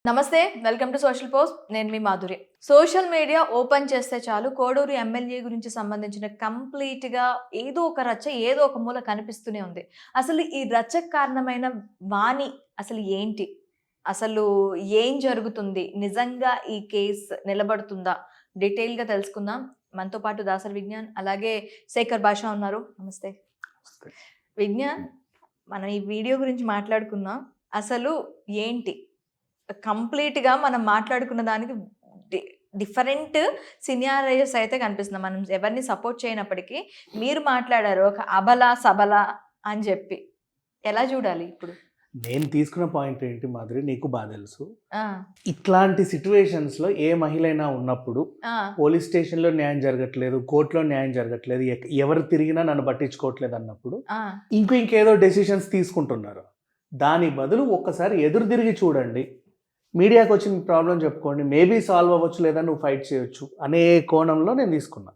నమస్తే, welcome to social post. నేను మీ Madhuri. Social media open చేస్తే చాలు కోడూరు ఎమ్మెల్యే గురించి సంబంధించిన కంప్లీట్గా ఏదో ఒక రచ్చ ఏదో ఒక మూల కనిపిస్తూనే ఉంది. అసలు ఈ రచ్చకు కారణమైన వాణి అసలు ఏంటి, అసలు ఏం జరుగుతుంది, నిజంగా ఈ కేసు నిలబడుతుందా, డీటెయిల్గా తెలుసుకుందాం. మనతో పాటు దాసరి విజ్ఞాన్ అలాగే శేఖర్ భాష ఉన్నారు. నమస్తే విజ్ఞాన్. మనం ఈ వీడియో గురించి మాట్లాడుకుందాం. అసలు ఏంటి కంప్లీట్గా మనం మాట్లాడుకున్న దానికి డిఫరెంట్ సినారియోస్ అయితే కనిపిస్తుంది. మనం ఎవరిని సపోర్ట్ చేయనప్పటికీ మీరు మాట్లాడారు ఒక అబల సబల అని చెప్పి. ఎలా చూడాలి ఇప్పుడు? నేను తీసుకున్న పాయింట్ ఏంటి మాధురి, నీకు బాగా తెలుసు. ఇట్లాంటి సిచ్యువేషన్స్ లో ఏ మహిళ అయినా ఉన్నప్పుడు పోలీస్ స్టేషన్ లో న్యాయం జరగట్లేదు, కోర్టులో న్యాయం జరగట్లేదు, ఎవరు తిరిగినా నన్ను పట్టించుకోవట్లేదు అన్నప్పుడు ఇంకేదో డెసిషన్స్ తీసుకుంటున్నారు. దాని బదులు ఒక్కసారి ఎదురు తిరిగి చూడండి, మీడియాకి వచ్చి మీ ప్రాబ్లం చెప్పుకోండి, మేబీ సాల్వ్ అవ్వచ్చు, లేదా నువ్వు ఫైట్ చేయొచ్చు అనే కోణంలో నేను తీసుకున్నా.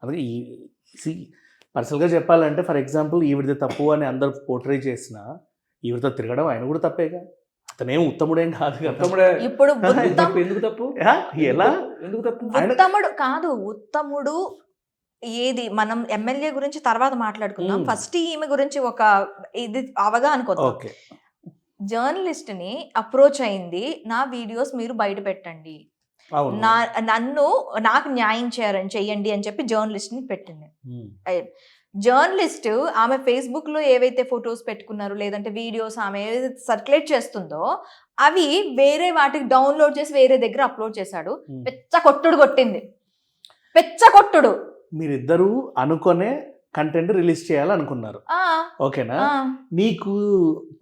అందుకే పర్సనల్గా చెప్పాలంటే ఫర్ ఎగ్జాంపుల్ ఈవిడిది తప్పు అని అందరు పోర్ట్రే చేసిన ఈవిడితో తిరగడం ఆయన కూడా తప్పేగా. అతనేం ఉత్తముడేం కాదు కదా. ఇప్పుడు ఎందుకు తప్పు? ఎలా ఎందుకు తప్పు? ఉత్తముడు కాదు, ఉత్తముడు ఏది మనం ఎమ్మెల్యే గురించి తర్వాత మాట్లాడుకుందాం. ఫస్ట్ ఈమె గురించి ఒక ఇది అవగాహన కొద్దాం. ఓకే, జర్నలిస్ట్ ని అప్రోచ్ అయింది, నా వీడియోస్ మీరు బయట పెట్టండి, నాకు న్యాయం చెయ్యండి అని చెప్పి జర్నలిస్ట్ ని పెట్టింది. జర్నలిస్ట్ ఆమె ఫేస్బుక్ లో ఏవైతే ఫొటోస్ పెట్టుకున్నారు లేదంటే వీడియోస్ ఆమె ఏదైతే సర్క్యులేట్ చేస్తుందో అవి వేరే వాటికి డౌన్లోడ్ చేసి వేరే దగ్గర అప్లోడ్ చేశాడు. పెచ్చ కొట్టింది, పెచ్చ కొట్టుడు. మీరిద్దరూ అనుకునే కంటెంట్ రిలీజ్ చేయాలనుకున్నారు, ఓకేనా? నీకు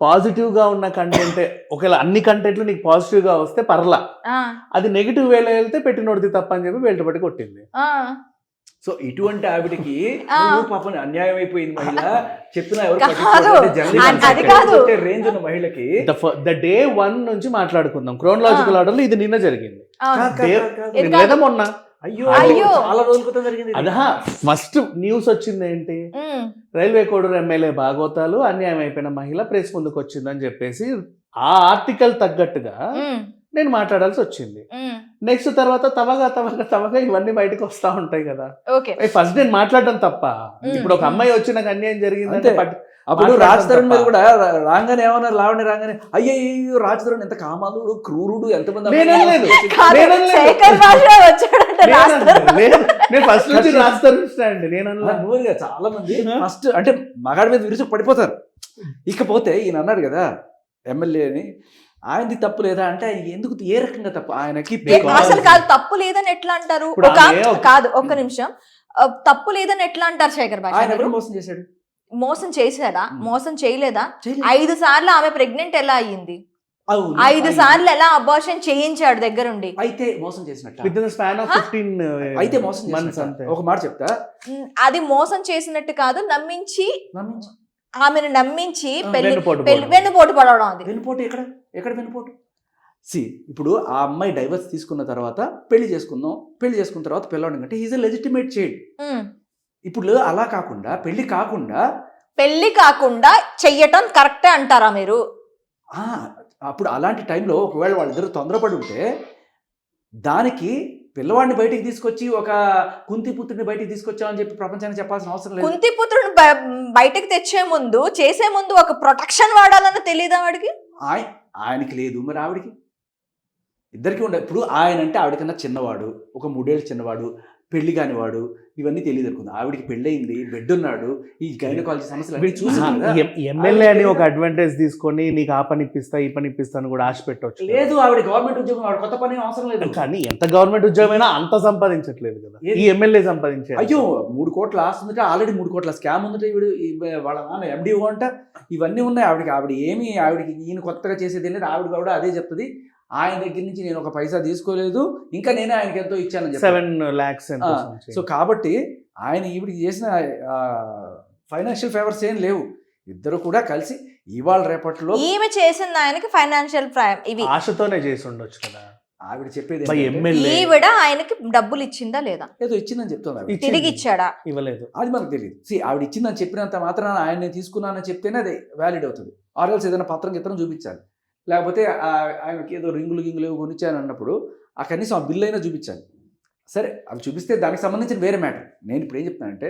పాజిటివ్ గా ఉన్న కంటెంట్, ఒకవేళ అన్ని కంటెంట్లు నీకు పాజిటివ్ గా వస్తే పర్లా, అది నెగిటివ్ వేలో వెళ్తే పెట్టినోడిది తప్ప అని చెప్పి బయటపడి కొట్టింది. సో ఇటువంటి ఆవిడకి పాపం అన్యాయం అయిపోయింది. మహిళ చెప్పిన రేంజ్ ఉన్న మహిళకి ద డే 1 నుంచి మాట్లాడుకుందాం. క్రోనలాజికల్ ఆర్డర్ లో ఇది నిన్న జరిగింది లేదా మొన్న? అయ్యో చాలా రోజుల క్రితం జరిగింది. అదా ఫస్ట్ న్యూస్ వచ్చింది ఏంటి, రైల్వే కోడూరు ఎమ్మెల్యే భాగవతాలు అన్యాయం అయిపోయిన మహిళ ప్రెస్ ముందుకు వచ్చిందని చెప్పేసి ఆ ఆర్టికల్ తగ్గట్టుగా నేను మాట్లాడాల్సి వచ్చింది. నెక్స్ట్ తర్వాత తవగా ఇవన్నీ బయటకు వస్తా ఉంటాయి కదా. ఫస్ట్ నేను మాట్లాడడం తప్ప, ఇప్పుడు ఒక అమ్మాయి వచ్చి నాకు అన్యాయం జరిగిందంటే అప్పుడు రాజ్ తరుణ్ మీద కూడా రాగానే ఏమన్నారు, లావణ్య రాగానే అయ్యో రాజ్ తరుణ్ ఎంత కామాదుడు, క్రూరుడు, ఎంతమంది చాలా మంది ఫస్ట్ అంటే మగాడి మీద విరుచు పడిపోతారు. ఇకపోతే ఈయన అన్నాడు కదా ఎమ్మెల్యేని, ఆయనది తప్పు లేదా అంటే ఆయన ఎందుకు, ఏ రకంగా తప్పు? ఆయనకి అసలు కాదు, తప్పు లేదని ఎట్లా అంటారు? కాదు, ఒక్క నిమిషం, తప్పు లేదని ఎట్లా అంటారు శేఖర్ భాష? ఆయన ఎవరు మోసం చేశాడు? మోసం చేశాడా? మోసం చేయలేదా? 5 సార్లు ఆమె ప్రెగ్నెంట్ ఎలా అయ్యింది? 5 సార్లు ఎలా అబార్షన్ చేయించాడు దగ్గరుండి? అయితే మోసం చేసినట్టు. అయితే మోసం చేసినట్టు. ఒక మాట చెప్తా, అది మోసం చేసినట్టు కాదు, ఆమెను నమ్మించి వెన్నుపోటు పడవడం. అది వెన్నుపోటు ఎక్కడ వెన్నుపోటు? ఇప్పుడు ఆ అమ్మాయి డైవర్స్ తీసుకున్న తర్వాత పెళ్లి చేసుకున్న తర్వాత పిల్లవాడు అంటే ఈజ్ ఎ లెజిటిమేట్ చైల్డ్. ఇప్పుడు అలా కాకుండా పెళ్లి కాకుండా చెయ్యటం కరెక్టే అంటారా మీరు? అప్పుడు అలాంటి టైంలో ఒకవేళ వాళ్ళిద్దరు తొందరపడి ఉంటే దానికి పిల్లవాడిని బయటికి తీసుకొచ్చి ఒక కుంతిపుత్రుడిని బయటికి తీసుకొచ్చామని చెప్పి ప్రపంచానికి చెప్పాల్సిన అవసరం లేదు. కుంతిపుత్రుడిని బయటకు తెచ్చే ముందు చేసే ముందు ఒక ప్రొటెక్షన్ వాడాలని తెలియదా వాడికి? ఆయనకి లేదు, మరి ఆవిడికి, ఇద్దరికి ఉండే. ఇప్పుడు ఆయన అంటే ఆవిడకన్నా చిన్నవాడు, ఒక 3 ఏళ్ళు చిన్నవాడు, పెళ్లి కానివాడు, ఇవన్నీ తెలియదు అనుకుంది. ఆవిడికి పెళ్ళయింది, బెడ్ ఉన్నాడు, ఈ గైనకాలజీ సమస్యలు చూసి ఎమ్మెల్యే అని ఒక అడ్వాంటేజ్ తీసుకొని నీకు ఆ పని ఇప్పిస్తా ఈ పని ఇప్పిస్తాను కూడా ఆశ పెట్టవచ్చు. లేదు, ఆవిడ గవర్నమెంట్ ఉద్యోగం, ఆవిడ కొత్త పని అవసరం లేదు. కానీ ఎంత గవర్నమెంట్ ఉద్యోగం అయినా అంత సంపాదించట్లేదు కదా ఈ ఎమ్మెల్యే సంపాదించారు. అయ్యో 3 కోట్ల ఆస్తి ఉందంటే, ఆల్రెడీ 3 కోట్ల స్కామ్ ఉందంటే, ఈవిడ వాళ్ళ నాన్న MDO అంట, ఇవన్నీ ఉన్నాయి ఆవిడకి. ఆవిడకి ఈయన కొత్తగా చేసేది లేదు. ఆవిడ కూడా అదే చెప్తుంది, ఆయన దగ్గర నుంచి నేను ఒక పైసా తీసుకోలేదు, ఇంకా నేనే ఆయనకి ఎంతో ఇచ్చానని 7 lakhs. సో కాబట్టి ఆయన ఈవిడికి చేసిన ఫైనాన్షియల్ ఫేవర్స్ ఏం లేవు. ఇద్దరు కూడా కలిసి ఇవాళ రేపట్లో ఈమె చేసింది ఆయనకి ఫైనాన్షియల్ ఇవి ఆశతోనే చేసి ఉండొచ్చు కదా. ఆవిడ చెప్పేది ఈవిడ ఆయనకి డబ్బులు ఇచ్చిందా లేదా? ఏదో ఇచ్చిందని చెప్తుంది. తిరిగి ఇచ్చాడా? ఇవ్వలేదు, అది మనకు తెలియదు. ఆవిడ ఇచ్చిందని చెప్పినంత మాత్రాన ఆయన తీసుకున్నానని చెప్తేనే అది వ్యాలిడ్ అవుతుంది. ఆర్ఎల్స్ ఏదైనా పత్రం చూపించాలి. లేకపోతే ఆయనకి ఏదో రింగులు గింగులు ఏవో కొనిచ్చాను అన్నప్పుడు ఆ కనీసం ఆ బిల్ అయినా చూపించాలి. సరే అవి చూపిస్తే దానికి సంబంధించిన వేరే మ్యాటర్. నేను ఇప్పుడు ఏం చెప్తానంటే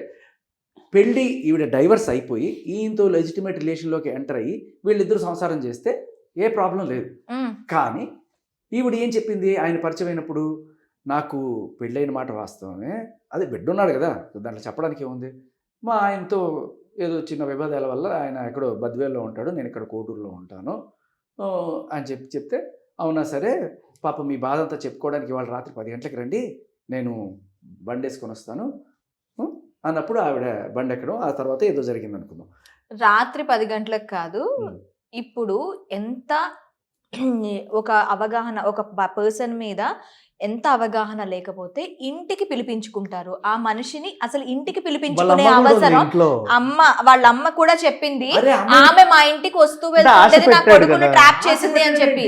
పెళ్ళి ఈవిడ డైవర్స్ అయిపోయి ఈయనతో లెజిటిమేట్ రిలేషన్లోకి ఎంటర్ అయ్యి వీళ్ళిద్దరూ సంసారం చేస్తే ఏ ప్రాబ్లం లేదు. కానీ ఈవిడ ఏం చెప్పింది ఆయన పరిచయం అయినప్పుడు, నాకు పెళ్ళైన మాట వాస్తవమే, అదే బిడ్డ ఉన్నాడు కదా దాంట్లో చెప్పడానికి ఏముంది, మా ఆయనతో ఏదో చిన్న విభేదాల వల్ల ఆయన ఎక్కడో బద్వేల్లో ఉంటాడు, నేను ఇక్కడ కోటూరులో ఉంటాను అని చెప్తే, అవునా సరే పాప మీ బాధ అంతా చెప్పుకోవడానికి ఇవాళ రాత్రి 10 గంటలకు రండి, నేను బండి వేసుకొని వస్తాను అన్నప్పుడు ఆవిడ బండి ఎక్కడం, ఆ తర్వాత ఏదో జరిగింది అనుకుందాం. రాత్రి 10 గంటలకు కాదు, ఇప్పుడు ఎంత ఒక అవగాహన, ఒక పర్సన్ మీద ఎంత అవగాహన లేకపోతే ఇంటికి పిలిపించుకుంటారు ఆ మనిషిని. అసలు ఇంటికి పిలిపించుకునే అవసరం వాళ్ళ అమ్మ కూడా చెప్పింది, ఆమె మా ఇంటికి వస్తూ వెళ్తుంటది నా కొడుకును ట్రాప్ చేసింది అని చెప్పి.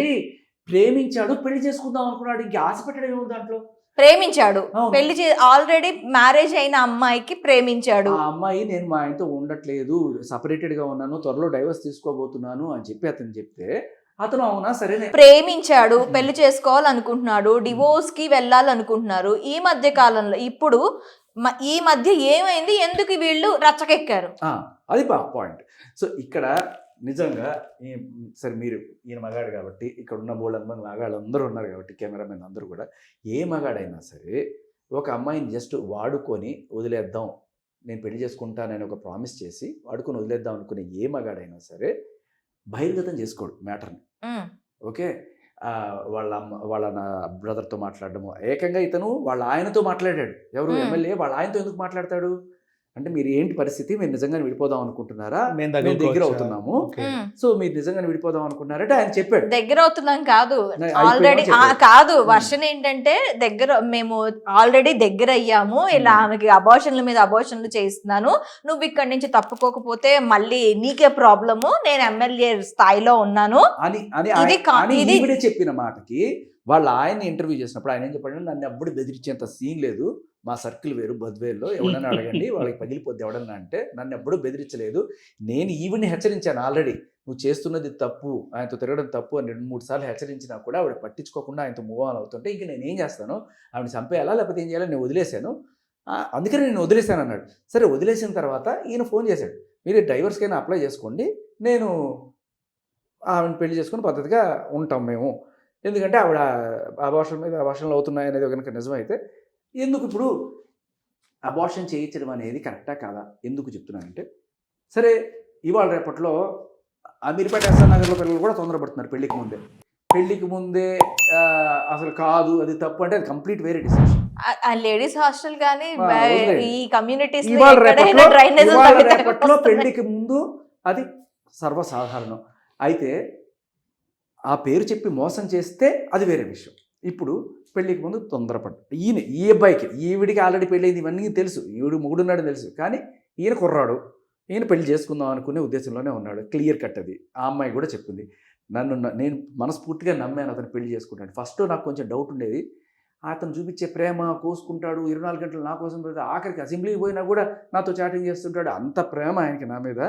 ప్రేమించాడు, పెళ్లి చేసుకుందాం అనుకున్నాడు, ఇంకా ఆశ పెట్టడం ఏమో దాంట్లో. ప్రేమించాడు, పెళ్లి ఆల్రెడీ మ్యారేజ్ అయిన అమ్మాయికి ప్రేమించాడు. ఆ అమ్మాయి నేను మా ఆయనతో ఉండట్లేదు, సపరేటెడ్ గా ఉన్నాను, త్వరలో డైవర్స్ తీసుకోబోతున్నాను అని చెప్పి అతను చెప్తే అతను అవునా సరే ప్రేమించాడు, పెళ్లి చేసుకోవాలనుకుంటున్నాడు, డివోర్స్ కి వెళ్ళాలనుకుంటున్నారు. ఈ మధ్య కాలంలో ఇప్పుడు ఈ మధ్య ఏమైంది, ఎందుకు వీళ్ళు రచ్చకెక్కారు, అది పాయింట్. సో ఇక్కడ నిజంగా సరే మీరు ఈయన మగాడు కాబట్టి, ఇక్కడ ఉన్న బోళ్ళందరూ మగాళ్ళు అందరూ ఉన్నారు కాబట్టి, కెమెరామెన్ అందరూ కూడా, ఏ మగాడైనా సరే ఒక అమ్మాయిని జస్ట్ వాడుకొని వదిలేద్దాం, నేను పెళ్లి చేసుకుంటానని ఒక ప్రామిస్ చేసి వాడుకొని వదిలేద్దాం అనుకునే ఏ మగాడైనా సరే బహిర్గతం చేసుకోడు మ్యాటర్ని. ఓకే, వాళ్ళ నా బ్రదర్తో మాట్లాడడము, ఏకంగా ఇతను వాళ్ళ ఆయనతో మాట్లాడాడు. ఎవరు ఎమ్మెల్యే వాళ్ళ ఆయనతో ఎందుకు మాట్లాడతాడు అంటే, మీరు ఏంటి పరిస్థితి, మీరు నిజంగానే విడిపోదాం అనుకుంటున్నారా, మేము దగ్గర అవుతున్నాము, సో మీరు నిజంగానే విడిపోదాం అనుకుంటున్నారంటే ఆయన చెప్పాడు. దగ్గర అవుతున్నాం కాదు, ఆల్రెడీ కాదు, వర్షన్ ఏంటంటే మేము ఆల్రెడీ దగ్గర అయ్యాము, ఇలా ఆమెకి అబార్షన్ల మీద అబార్షన్లు చేస్తున్నాను, నువ్వు ఇక్కడి నుంచి తప్పుకోకపోతే మళ్ళీ నీకే ప్రాబ్లము, నేను ఎమ్మెల్యే స్థాయిలో ఉన్నాను అని చెప్పిన మాటకి వాళ్ళ ఆయన ఇంటర్వ్యూ చేసినప్పుడు ఆయన ఏం చెప్పాడు, నన్ను ఎప్పుడు బెదిరించేంత సీన్ లేదు, మా సర్కిల్ వేరు, బద్వేల్లో ఎవడన్నా అడగండి వాళ్ళకి పగిలిపోద్ది ఎవడన్నా అంటే, నన్ను ఎప్పుడూ బెదిరించలేదు, నేను ఈవిడ్ని హెచ్చరించాను ఆల్రెడీ, నువ్వు చేస్తున్నది తప్పు, ఆయనతో తిరగడం తప్పు అని 2-3 సార్లు హెచ్చరించినా కూడా ఆవిడ పట్టించుకోకుండా ఆయనతో మూవ్ ఆన్ అవుతుంటే, ఇంక నేను ఏం చేస్తాను, ఆవిడ చంపేయాలా లేకపోతే ఏం చేయాలో నేను వదిలేశాను, అందుకని నేను వదిలేశాను అన్నాడు. సరే వదిలేసిన తర్వాత ఈయన ఫోన్ చేశాడు, మీరు డైవర్స్కైనా అప్లై చేసుకోండి, నేను ఆవిడని పెళ్లి చేసుకుని పద్ధతిగా ఉంటాం మేము, ఎందుకంటే ఆవిడ అబార్షన్ మీద అబార్షన్లు అవుతున్నాయి అనేది కనుక నిజమైతే, ఎందుకు ఇప్పుడు అబార్షన్ చేయించడం అనేది కరెక్టా కాదా ఎందుకు చెప్తున్నానంటే, సరే ఇవాళ రేపట్లో అమీర్పేట ఎస్ఆర్ నగర్లో పిల్లలు కూడా తొందరపడుతున్నారు పెళ్ళికి ముందే అసలు కాదు అది తప్పు అంటే, అది కంప్లీట్ వేరే డిసిషన్. లేడీస్ హాస్టల్ కానీ ఈ కమ్యూనిటీస్ రేపట్లో పెళ్లికి ముందు అది సర్వసాధారణం. అయితే ఆ పేరు చెప్పి మోసం చేస్తే అది వేరే విషయం. ఇప్పుడు పెళ్ళికి ముందు తొందరపడ్డు ఈ అబ్బాయికి, ఈవిడికి ఆల్రెడీ పెళ్ళయింది, ఇవన్నీ తెలుసు, ఈవిడు మొగుడున్నాడు తెలుసు, కానీ ఈయన కుర్రాడు, ఈయన పెళ్లి చేసుకుందాం అనుకునే ఉద్దేశంలోనే ఉన్నాడు, క్లియర్ కట్ అది. ఆ అమ్మాయి కూడా చెప్పింది, నేను మనస్ఫూర్తిగా నమ్మాను అతను పెళ్లి చేసుకుంటాడు. ఫస్ట్ నాకు కొంచెం డౌట్ ఉండేది, అతను చూపించే ప్రేమ, కోసుకుంటాడు 24 గంటలు నా కోసం, ఆఖరికి అసెంబ్లీకి పోయినా కూడా నాతో చాటింగ్ చేస్తుంటాడు, అంత ప్రేమ ఆయనకి నా మీద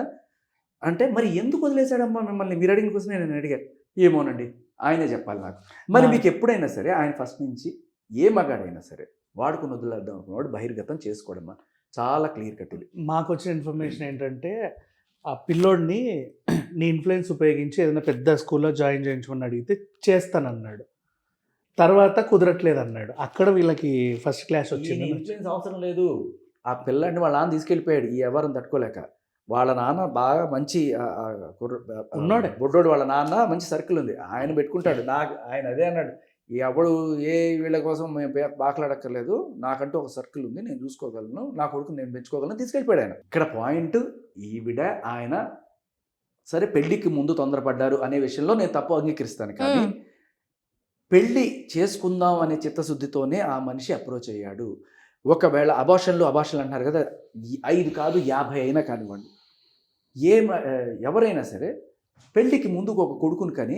అంటే, మరి ఎందుకు వదిలేశాడమ్మా మిమ్మల్ని, మీరు అడిగిన కోసం నేను అడిగాను. ఏమోనండి ఆయనే చెప్పాలి నాకు. మరి మీకు ఎప్పుడైనా సరే ఆయన ఫస్ట్ నుంచి ఏ మగాడైనా సరే వాడుకుని వదిలేద్దాం అనుకున్నాడు బహిర్గతం చేసుకోవడమ్మా, చాలా క్లియర్ కట్. ఇది మాకు వచ్చిన ఇన్ఫర్మేషన్ ఏంటంటే, ఆ పిల్లోడిని నీ ఇన్ఫ్లుయెన్స్ ఉపయోగించి ఏదైనా పెద్ద స్కూల్లో జాయిన్ చేయించమని అడిగితే చేస్తానన్నాడు, తర్వాత కుదరట్లేదు అన్నాడు. అక్కడ వీళ్ళకి ఫస్ట్ క్లాస్ వచ్చింది. ఇన్ఫ్లుయెన్స్ అవసరం లేదు, ఆ పిల్లాడిని వాళ్ళ నాన్న తీసుకెళ్ళిపోయాడు, ఈ ఎవరిని తట్టుకోలేక. వాళ్ళ నాన్న బాగా మంచి ఉన్నాడు, బొడ్డోడు, వాళ్ళ నాన్న మంచి సర్కిల్ ఉంది, ఆయన పెట్టుకుంటాడు. ఆయన అదే అన్నాడు, ఎవడు ఏ వీళ్ళ కోసం మేము బాకలాడక్కర్లేదు, నాకంటూ ఒక సర్కిల్ ఉంది, నేను చూసుకోగలను, నా కొడుకు నేను పెంచుకోగలను, తీసుకెళ్ళిపోయాడు ఆయన. ఇక్కడ పాయింట్, ఈవిడ ఆయన సరే పెళ్లికి ముందు తొందరపడ్డారు అనే విషయంలో నేను తప్పు అంగీకరిస్తాను, కానీ పెళ్ళి చేసుకుందాం అనే చిత్తశుద్ధితోనే ఆ మనిషి అప్రోచ్ అయ్యాడు. ఒకవేళ అబార్షన్లు అంటున్నారు కదా, 5 కాదు 50 అయినా కానివ్వండి, ఎవరైనా సరే పెళ్ళికి ముందుకు ఒక కొడుకుని కానీ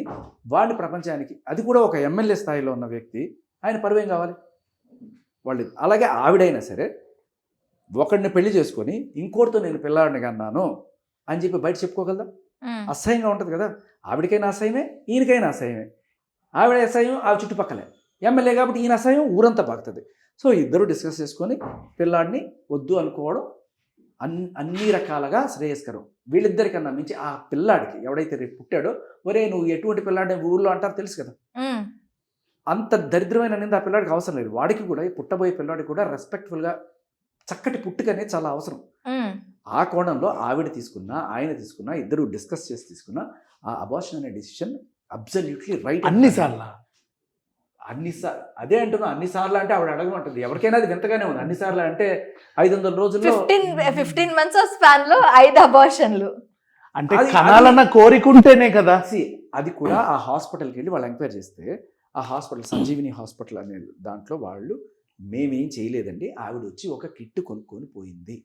వాడిని ప్రపంచానికి, అది కూడా ఒక ఎమ్మెల్యే స్థాయిలో ఉన్న వ్యక్తి, ఆయన పరువేం కావాలి వాళ్ళు. అలాగే ఆవిడైనా సరే ఒకడిని పెళ్లి చేసుకొని ఇంకోటితో నేను పిల్లాడిని కన్నాను అని చెప్పి బయట చెప్పుకోగలదా? అసహ్యంగా ఉంటుంది కదా. ఆవిడకైనా అసహ్యమే, ఈయనకైనా అసహ్యమే. ఆవిడ అసహ్యం ఆవిడ చుట్టుపక్కలే, ఎమ్మెల్యే కాబట్టి ఈయన అసహ్యం ఊరంతా పాకుతుంది. సో ఇద్దరు డిస్కస్ చేసుకొని పిల్లాడిని వద్దు అనుకోవడం అన్ని రకాలుగా శ్రేయస్కరం. వీళ్ళిద్దరికన్నా మించి ఆ పిల్లాడికి ఎవడైతే రేపు పుట్టాడో, ఒరే నువ్వు ఎటువంటి పిల్లాడిని ఊళ్ళో అంటారు తెలుసు కదా, అంత దరిద్రమైన నింద ఆ పిల్లాడికి అవసరం లేదు. వాడికి కూడా, పుట్టబోయే పిల్లాడికి కూడా రెస్పెక్ట్ఫుల్గా చక్కటి పుట్టుక అనేది చాలా అవసరం. ఆ కోణంలో ఆవిడ తీసుకున్నా, ఆయన తీసుకున్నా, ఇద్దరు డిస్కస్ చేసి తీసుకున్నా ఆ అబార్షన్ అనే డిసిషన్ అబ్సల్యూట్లీ రైట్. అన్నిసార్లు అదే అంటున్నా, అన్నిసార్లు అంటే ఆవిడ అడగమంటుంది. ఎవరికైనా అది వింతగానే ఉంది. అన్నిసార్లు అంటే 500 రోజుల్లో 15 months స్పాన్ లో 5 అబార్షన్లు అంటే కనాలన్న కోరికుంటేనే కదా. అది కూడా ఆ హాస్పిటల్కి వెళ్ళి వాళ్ళు ఎంక్వైరీ చేస్తే, ఆ హాస్పిటల్ సంజీవిని హాస్పిటల్ అనే దాంట్లో వాళ్ళు, మేమేం చేయలేదండి, ఆవిడ వచ్చి ఒక కిట్ కొనుక్కొని పోయింది,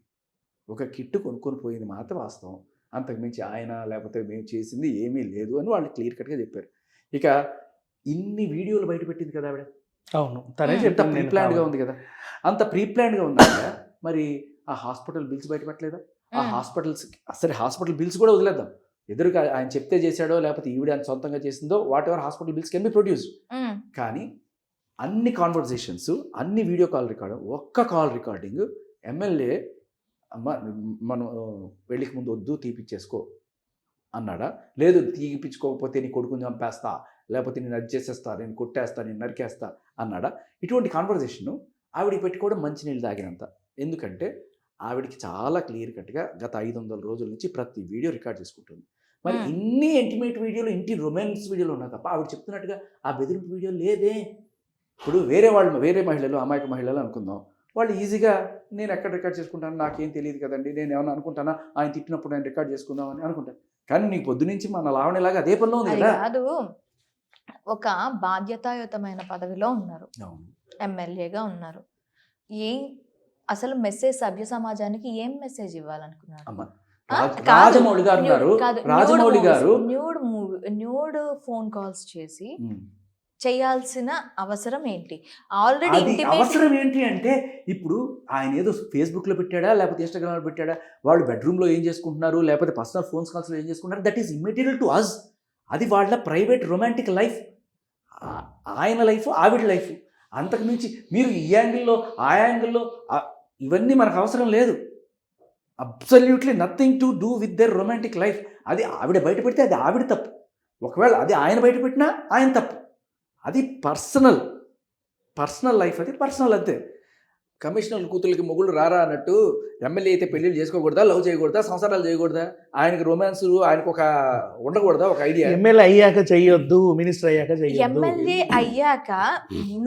ఒక కిట్ కొనుక్కొని పోయింది మాత్రం వాస్తవం, అంతకుమించి ఆయన లేకపోతే మేము చేసింది ఏమీ లేదు అని వాళ్ళు క్లియర్ కట్గా చెప్పారు. ఇక ఇన్ని వీడియోలు బయట పెట్టింది కదా ఆవిడ. అవును, తనే ఎంత ప్రీ ప్లాన్డ్గా ఉంది కదా, అంత ప్రీ ప్లాన్డ్గా ఉంది ఆవిడ. మరి ఆ హాస్పిటల్ బిల్స్ బయట పెట్టలేదా? ఆ హాస్పిటల్స్, అసలు హాస్పిటల్ బిల్స్ కూడా వదిలేద్దాం, ఎదురుగా ఆయన చెప్తే చేశాడో లేకపోతే ఈవిడ ఆయన సొంతంగా చేసిందో, what ever hospital bills can be produced. కానీ అన్ని కాన్వర్జేషన్స్, అన్ని వీడియో కాల్ రికార్డింగ్, ఒక్క కాల్ రికార్డింగ్ ఎమ్మెల్యే మనం పెళ్ళికి ముందు వద్దు తీపిచ్చేసుకో అన్నాడా? లేదు తీపిచ్చుకోకపోతే నీ కొడుకుని చంపేస్తా, లేకపోతే నేను అది చేసేస్తా, నేను కొట్టేస్తా, నేను నరికేస్తా అన్నాడా? ఇటువంటి కాన్వర్జేషన్ ఆవిడికి పెట్టుకోవడం మంచినీళ్ళు తాగినంత. ఎందుకంటే ఆవిడికి చాలా క్లియర్ కట్గా గత 500 రోజుల నుంచి ప్రతి వీడియో రికార్డ్ చేసుకుంటుంది. మరి ఇన్ని ఇంటిమేట్ వీడియోలు, ఇంటి రొమాన్స్ వీడియోలు ఉన్నాయి తప్ప ఆవిడ చెప్తున్నట్టుగా ఆ బెదిరింపు వీడియో లేదే. ఇప్పుడు వేరే మహిళలు, అమాయక మహిళలు అనుకుందాం, వాళ్ళు ఈజీగా నేను ఎక్కడ రికార్డ్ చేసుకుంటాను, నాకేం తెలియదు కదండి, నేను ఏమన్నా అనుకుంటానా, ఆయన తిట్టినప్పుడు నేను రికార్డ్ చేసుకుందామని అనుకుంటాను. కానీ నీకు పొద్దు నుంచి మన లావణిలాగా అదే పనిలో ఉంది కదా. కాదు, ఒక బాధ్యతాయుతమైన పదవిలో ఉన్నారు, ఎమ్మెల్యేగా ఉన్నారు, ఏం అసలు మెసేజ్ సభ్య సమాజానికి ఏం మెసేజ్ ఇవ్వాలనుకున్నారు? రాజమౌళి గారు ఉన్నారు, రాజమౌళి గారు న్యూడ్ ఫోన్ కాల్స్ చేసి చేయాల్సిన అవసరం ఏంటి? ఆల్రెడీ అవసరం ఏంటి అంటే, ఇప్పుడు ఆయన ఏదో ఫేస్బుక్లో పెట్టాడా లేకపోతే ఇన్స్టాగ్రామ్లో పెట్టాడా, వాళ్ళు బెడ్రూమ్లో ఏం చేసుకుంటున్నారు లేకపోతే పర్సనల్ ఫోన్స్ కాల్స్లో ఏం చేసుకుంటున్నారు, that is immaterial to us. అది వాళ్ళ ప్రైవేట్ రొమాంటిక్ లైఫ్, ఆయన లైఫ్, ఆవిడ లైఫ్. అంతకుమించి మీరు ఈ యాంగిల్లో ఆ యాంగిల్లో ఇవన్నీ మనకు అవసరం లేదు. Absolutely nothing to do with their romantic life. అది ఆవిడ బయట పెడితే అది ఆవిడ తప్పు, ఒకవేళ అది ఆయన బయట పెట్టినా ఆయన తప్పు. అది పర్సనల్ లైఫ్, అది పర్సనల్ అంతే. కమిషనర్ కూతుళ్ళకి మొగుళ్ళు రారా అన్నట్టు ఎమ్మెల్యే అయితే పెళ్ళిళ్ళు చేసుకోకూడదా, లవ్ చేయకూడదా, సంసారాలు చేయకూడదా, ఆయనకి రొమాన్స్, ఆయనకు ఒక ఉండకూడదా ఒక ఐడియా? ఎమ్మెల్యే అయ్యాక చెయ్యొద్దు, మినిస్టర్ అయ్యాక చెయ్యొద్దు. ఎమ్మెల్యే అయ్యాక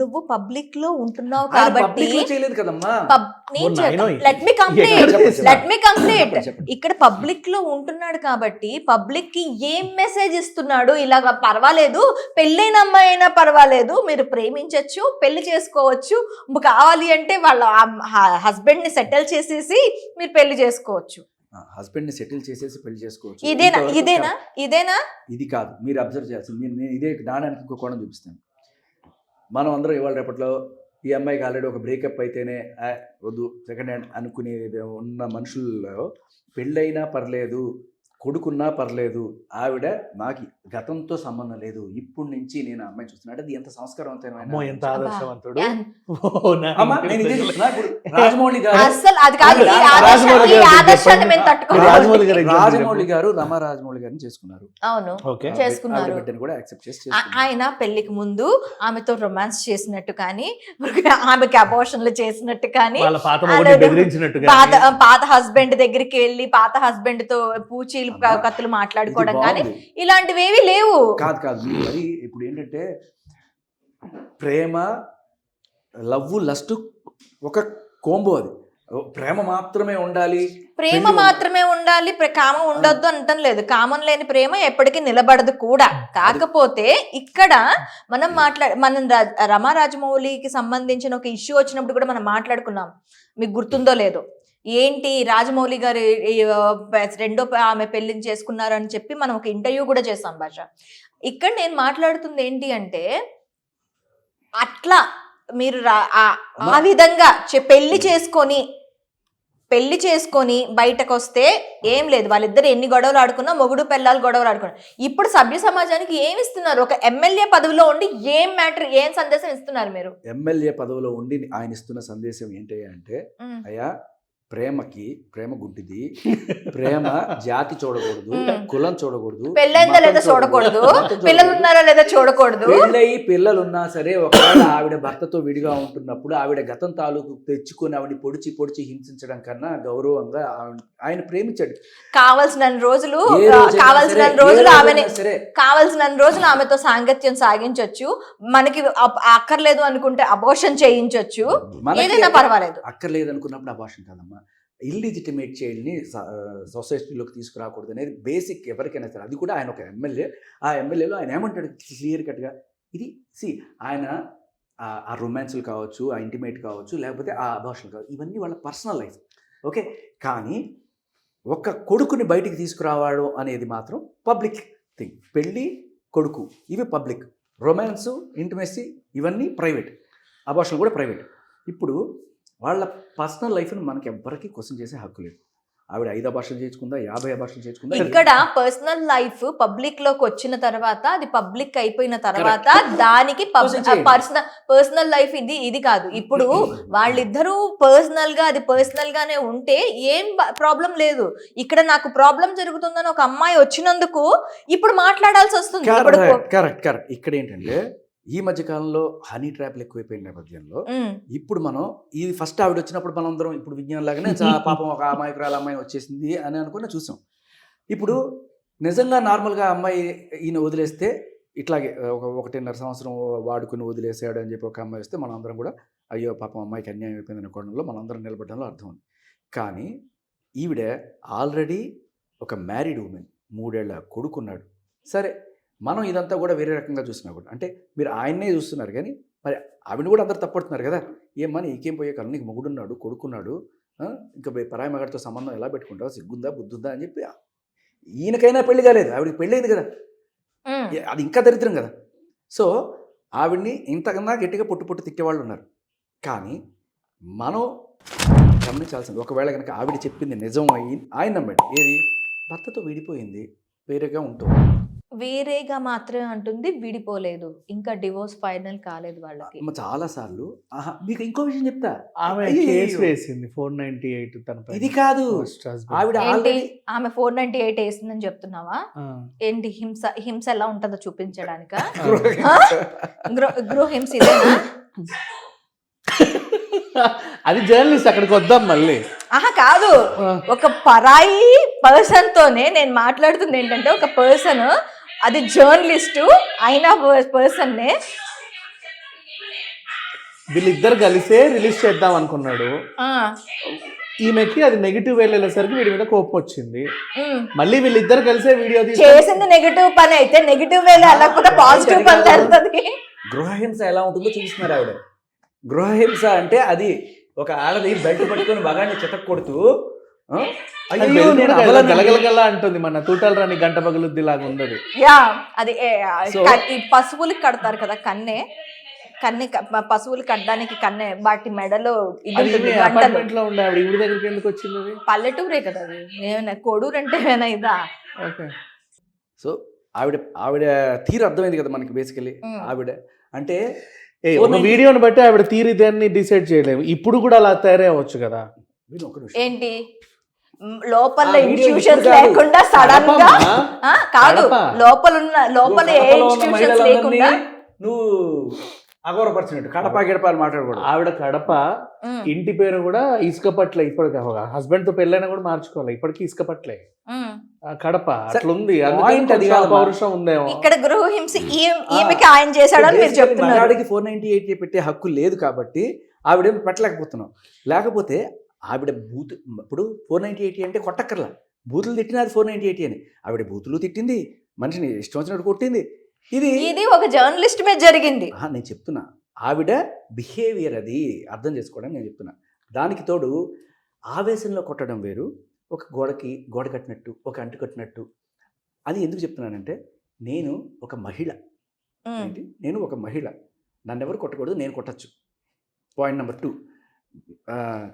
నువ్వు పబ్లిక్ లో ఉంటున్నావు కాబట్టి చేయలేదు కదమ్మా. Let me complete. ఇక్కడ పబ్లిక్ లో ఉంటున్నాడు కాబట్టి పబ్లిక్ కి ఏం మెసేజ్ ఇస్తున్నాడు? ఇలాగ పర్వాలేదు, పెళ్ళైన అమ్మాయి అయినా పర్వాలేదు, మీరు ప్రేమించవచ్చు, పెళ్లి చేసుకోవచ్చు, కావాలి అంటే వాళ్ళ హస్బెండ్ ని సెటిల్ చేసేసి మీరు పెళ్లి చేసుకోవచ్చు. హస్బెండ్ ని సెటిల్ చేసేసి పెళ్లి చేసుకోవచ్చు. ఇదేనా? ఇది కాదు, మీరు అబ్జర్వ్ చేయాల్సింది. నేను ఇదే దాడానికి ఇంకో కోణం చూపిస్తాను. మనం అందరం ఇవాళ రేపట్లో ఈ అమ్మాయికి ఆల్రెడీ ఒక బ్రేకప్ అయితేనే వద్దు సెకండ్ హ్యాండ్ అనుకునేది ఉన్న మనుషుల్లో, పెళ్ళైనా పర్లేదు, కొడుకున్నా పర్లేదు, ఆవిడ నాకు గతంతో సంబంధం లేదు, ఇప్పుడు నుంచి నేను అమ్మాయి చూస్తున్నాడు. అది ఎంత సంస్కారవంతమైన, ఎంత ఆదర్శవంతుడు. రాజమౌళి గారు రమా రాజమౌళి గారిని చేసుకున్నారు. అవును, చేసుకున్నారు. కూడా యాక్సెప్ట్ చేసి ఆయన పెళ్లికి ముందు ఆమెతో రొమాన్స్ చేసినట్టు కానీ, ఆమెకి అబార్షన్లు చేసినట్టు కానీ, పాత హస్బెండ్ దగ్గరికి వెళ్ళి పాత హస్బెండ్ తో పూచీలు కత్తులు మాట్లాడుకోవడం కానీ ఇలాంటివి ఏవి లేవు. కాదు మరి ఇప్పుడు ఏంటంటే, ప్రేమ, లవ్, లస్ట్ ఒక కోంబో. అది ప్రేమ మాత్రమే ఉండాలి, కామం ఉండొద్దు అంటం లేదు. కామం లేని ప్రేమ ఎప్పటికీ నిలబడదు కూడా. కాకపోతే ఇక్కడ మనం రమా రాజమౌళికి సంబంధించిన ఒక ఇష్యూ వచ్చినప్పుడు కూడా మనం మాట్లాడుకున్నాం, మీకు గుర్తుందో లేదో. ఏంటి, రాజమౌళి గారు రెండో ఆమె పెళ్లిని చేసుకున్నారు అని చెప్పి మనం ఒక ఇంటర్వ్యూ కూడా చేసాం భాష. ఇక్కడ నేను మాట్లాడుతుంది ఏంటి అంటే, అట్లా మీరు ఆ విధంగా పెళ్లి చేసుకొని పెళ్లి చేసుకొని బయటకు వస్తే ఏం లేదు, వాళ్ళిద్దరు ఎన్ని గొడవలు ఆడుకున్నా మొగుడు పెళ్ళాలు గొడవలు ఆడుకున్నా. ఇప్పుడు సభ్య సమాజానికి ఏమి ఇస్తున్నారు? ఒక ఎమ్మెల్యే పదవిలో ఉండి ఏం సందేశం ఇస్తున్నారు మీరు? ఎమ్మెల్యే పదవిలో ఉండి ఆయన ఇస్తున్న సందేశం ఏంటి అంటే, అయ్యా ప్రేమ గుడ్డిది, ప్రేమ జాతి చూడకూడదు, కులం చూడకూడదు, పెళ్ళైందా లేదా చూడకూడదు, పిల్లలు ఉన్నారా లేదా చూడకూడదు. పెళ్ళయి పిల్లలున్నా సరే ఒకవేళ ఆవిడ భర్తతో విడిగా ఉంటున్నప్పుడు ఆవిడ గతం తాలూకు తెచ్చుకొని ఆవిడ పొడిచి హింసించడం కన్నా గౌరవంగా ఆయన ప్రేమించాడు. కావాల్సిన రోజులు ఆమెతో సాంగత్యం సాగించొచ్చు, మనకి అక్కర్లేదు అనుకుంటే అబోర్షన్ చేయించొచ్చు, ఏదైనా పర్వాలేదు. అక్కర్లేదు అనుకున్నప్పుడు అబార్షన్ కాదమ్మా, ఇల్లిజిటిమేట్ చైల్డ్ని సొసైటీలోకి తీసుకురాకూడదు అనేది బేసిక్ ఎవరికైనా సరే. అది కూడా ఆయన ఒక ఎమ్మెల్యే. ఆ ఎమ్మెల్యేలో ఆయన ఏమంటాడు క్లియర్ కట్గా, ఇది ఆయన ఆ రొమాన్స్లు కావచ్చు, ఆ ఇంటిమేట్ కావచ్చు, లేకపోతే ఆ అబార్షన్ కావచ్చు, ఇవన్నీ వాళ్ళ పర్సనల్ లైఫ్. ఓకే, కానీ ఒక కొడుకుని బయటికి తీసుకురావడం అనేది మాత్రం పబ్లిక్ థింగ్. పెళ్ళి, కొడుకు ఇవి పబ్లిక్, రొమాన్సు, ఇంటిమెసీ ఇవన్నీ ప్రైవేట్, అబార్షన్ కూడా ప్రైవేట్. ఇప్పుడు వాళ్ళ పర్సనల్ లైఫ్ని మనకి ఎవ్వరికి క్వశ్చన్ చేసే హక్కు లేదు. ఆవిడ 5 అబార్షన్ చేసుకుందా, 50 అబార్షన్ చేసుకుందా, ఇక్కడ పర్సనల్ లైఫ్ పబ్లిక్ లోకి వచ్చిన తర్వాత, అది పబ్లిక్ అయిపోయిన తర్వాత దానికి పర్సనల్ లైఫ్ ఇది కాదు. ఇప్పుడు వాళ్ళిద్దరూ పర్సనల్ గా అది పర్సనల్ గానే ఉంటే ఏం ప్రాబ్లం లేదు. ఇక్కడ నాకు ప్రాబ్లం జరుగుతుందని ఒక అమ్మాయి వచ్చినందుకు ఇప్పుడు మాట్లాడాల్సి వస్తుంది. కరెక్ట్. ఇక్కడ ఏంటంటే ఈ మధ్య కాలంలో హనీ ట్రాప్లు ఎక్కువైపోయిన నేపథ్యంలో ఇప్పుడు మనం ఇది ఫస్ట్ ఆవిడ వచ్చినప్పుడు మనందరం ఇప్పుడు విజ్ఞానం లాగానే పాపం ఒక అమాయకురాలు అమ్మాయి వచ్చేసింది అని అనుకుని చూసాం. ఇప్పుడు నిజంగా నార్మల్గా అమ్మాయి ఈయన వదిలేస్తే ఇట్లాగే 1.5 సంవత్సరం వాడుకుని వదిలేసాడు అని చెప్పి ఒక అమ్మాయి వస్తే మనందరం కూడా అయ్యో పాపం అమ్మాయికి అన్యాయం అయిపోయింది అనుకోవడంలో మనందరం నిలబడడంలో అర్థం ఉంది. కానీ ఈవిడ ఆల్రెడీ ఒక మ్యారీడ్ ఉమెన్, 3 ఏళ్ల కొడుకున్నాడు. సరే, మనం ఇదంతా కూడా వేరే రకంగా చూసినా కూడా, అంటే మీరు ఆయన్నే చూస్తున్నారు కానీ మరి ఆవిడ కూడా అందరు తప్పడుతున్నారు కదా. ఏమని ఈకేం పోయే కాలం, నీకు మొగుడున్నాడు, కొడుకున్నాడు, ఇంకా పరాయి మగాడితో సంబంధం ఎలా పెట్టుకుంటావు, సిగ్గుందా బుద్ధుందా అని చెప్పి ఈయనకైనా పెళ్లి కాలేదు, ఆవిడకి పెళ్ళైంది కదా, అది ఇంకా దరిద్రం కదా. సో ఆవిడ్ని ఇంతకన్నా గట్టిగా పొట్టు తిట్టేవాళ్ళు ఉన్నారు. కానీ మనం గమనించాల్సింది, ఒకవేళ కనుక ఆవిడ చెప్పింది నిజం అయ్యి ఆయన నమ్మాడు, ఏది భర్తతో విడిపోయింది, వేరేగా ఉంటుంది, వేరేగా మాత్రమే అంటుంది, విడిపోలేదు, ఇంకా డివోర్స్ ఫైనల్ కాలేదు వాళ్ళకి. చాలా సార్లు మీకు ఇంకో విషయం చెప్తా, ఆమె కేసు వేసింది 498 తనపై. ఇది కాదు, ఆవిడ ఆమె 498 వేసిందని చెప్తున్నావా? ఏంటి హింస ఎలా ఉంటుందో చూపించడానిక? గృహ హింస ఇదేనా? అది జర్నలిస్ట్, అక్కడికి వద్దాం మళ్ళీ. కాదు, ఒక పరాయి పర్సన్ తోనే నేను మాట్లాడుతుంది. ఏంటంటే ఒక పర్సన్, అది జర్నలిస్టు అయిన పర్సన్ నే వీళ్ళిద్దరు కలిసే రిలీజ్ చేద్దాం అనుకున్నాడు. ఈమెకి అది నెగిటివ్ వేలు వెళ్ళేసరికి వీడి మీద కోపం వచ్చింది. మళ్ళీ వీళ్ళిద్దరు కలిసే వీడియో చేసింది నెగిటివ్ పని అయితే, నెగిటివ్ వేలు వెళ్ళకపోతే పాజిటివ్ పని వెళ్తుంది. గృహహింస ఎలా ఉంటుందో చూస్తున్నారు ఆవిడ. గృహహింస అంటే అది ఒక ఆడది బెల్ట్ పట్టుకొని బగాన్ని చితక్ కొడుతూ గలగలగలా అంటుంది, మన తూటాలు రాని గంట పగులుద్ది లాగా ఉంది. అది పశువులకి కడతారు కదా కన్నే, పశువులు కట్టడానికి కన్నే, వాటి మెడలో అపార్ట్మెంట్లో ఉండే ఆవిడ ఇవి దగ్గరికి ఎందుకు వచ్చింది? పల్లెటూరే కదా అది, ఏమైనా కొడూరు అంటే ఏమైనా ఇదా? ఓకే. సో ఆవిడ తీరు అర్థమైంది కదా మనకి. బేసికలీ ఆవిడ అంటే ఒక వీడియోని బట్టి ఆవిడ తీరి దాన్ని డిసైడ్ చేయలేము. ఇప్పుడు కూడా అలా తయారే అవ్వచ్చు కదా. ఏంటి లోపల ఇన్స్టిట్యూషన్స్ లేకుండా సడన్ గా కాదు, లోపల ఏ ఇన్స్టిట్యూషన్స్ లేకుండా నువ్వు అగౌరవపరిచినట్టు కడప గిడపాలు మాట్లాడకూడదు. ఆవిడ కడప, ఇంటి పేరు కూడా ఇసుకపట్లే. ఇప్పటికి హస్బెండ్ తో పెళ్ళైనా కూడా మార్చుకోవాలి, ఇప్పటికీ ఇసుకపట్లే కడప అట్లుంది. పౌరుషం ఉందేమో. ఇక్కడ గృహ హింస ఈమెకి ఆయన చేశాడని మీరు చెప్తున్నారు. 498 పెట్టే హక్కు లేదు కాబట్టి ఆవిడేం పెట్టలేకపోతున్నాం. లేకపోతే ఆవిడ బూత్, ఇప్పుడు 498 అంటే కొట్టక్కర్లా, బూతులు తిట్టినది 498 అని. ఆవిడ బూతులు తిట్టింది, మనిషిని ఇష్టం వచ్చినట్టు కొట్టింది. ఇది ఒక జర్నలిస్ట్ మీద జరిగింది. నేను చెప్తున్నా, ఆవిడ బిహేవియర్ అది అర్థం చేసుకోవడం నేను చెప్తున్నా. దానికి తోడు ఆవేశంలో కొట్టడం వేరు, ఒక గోడ కట్టినట్టు, ఒక అంటు కట్టినట్టు. అది ఎందుకు చెప్తున్నానంటే, నేను ఒక మహిళ, నన్ను ఎవరు కొట్టకూడదు, నేను కొట్టచ్చు. పాయింట్ నెంబర్ 2,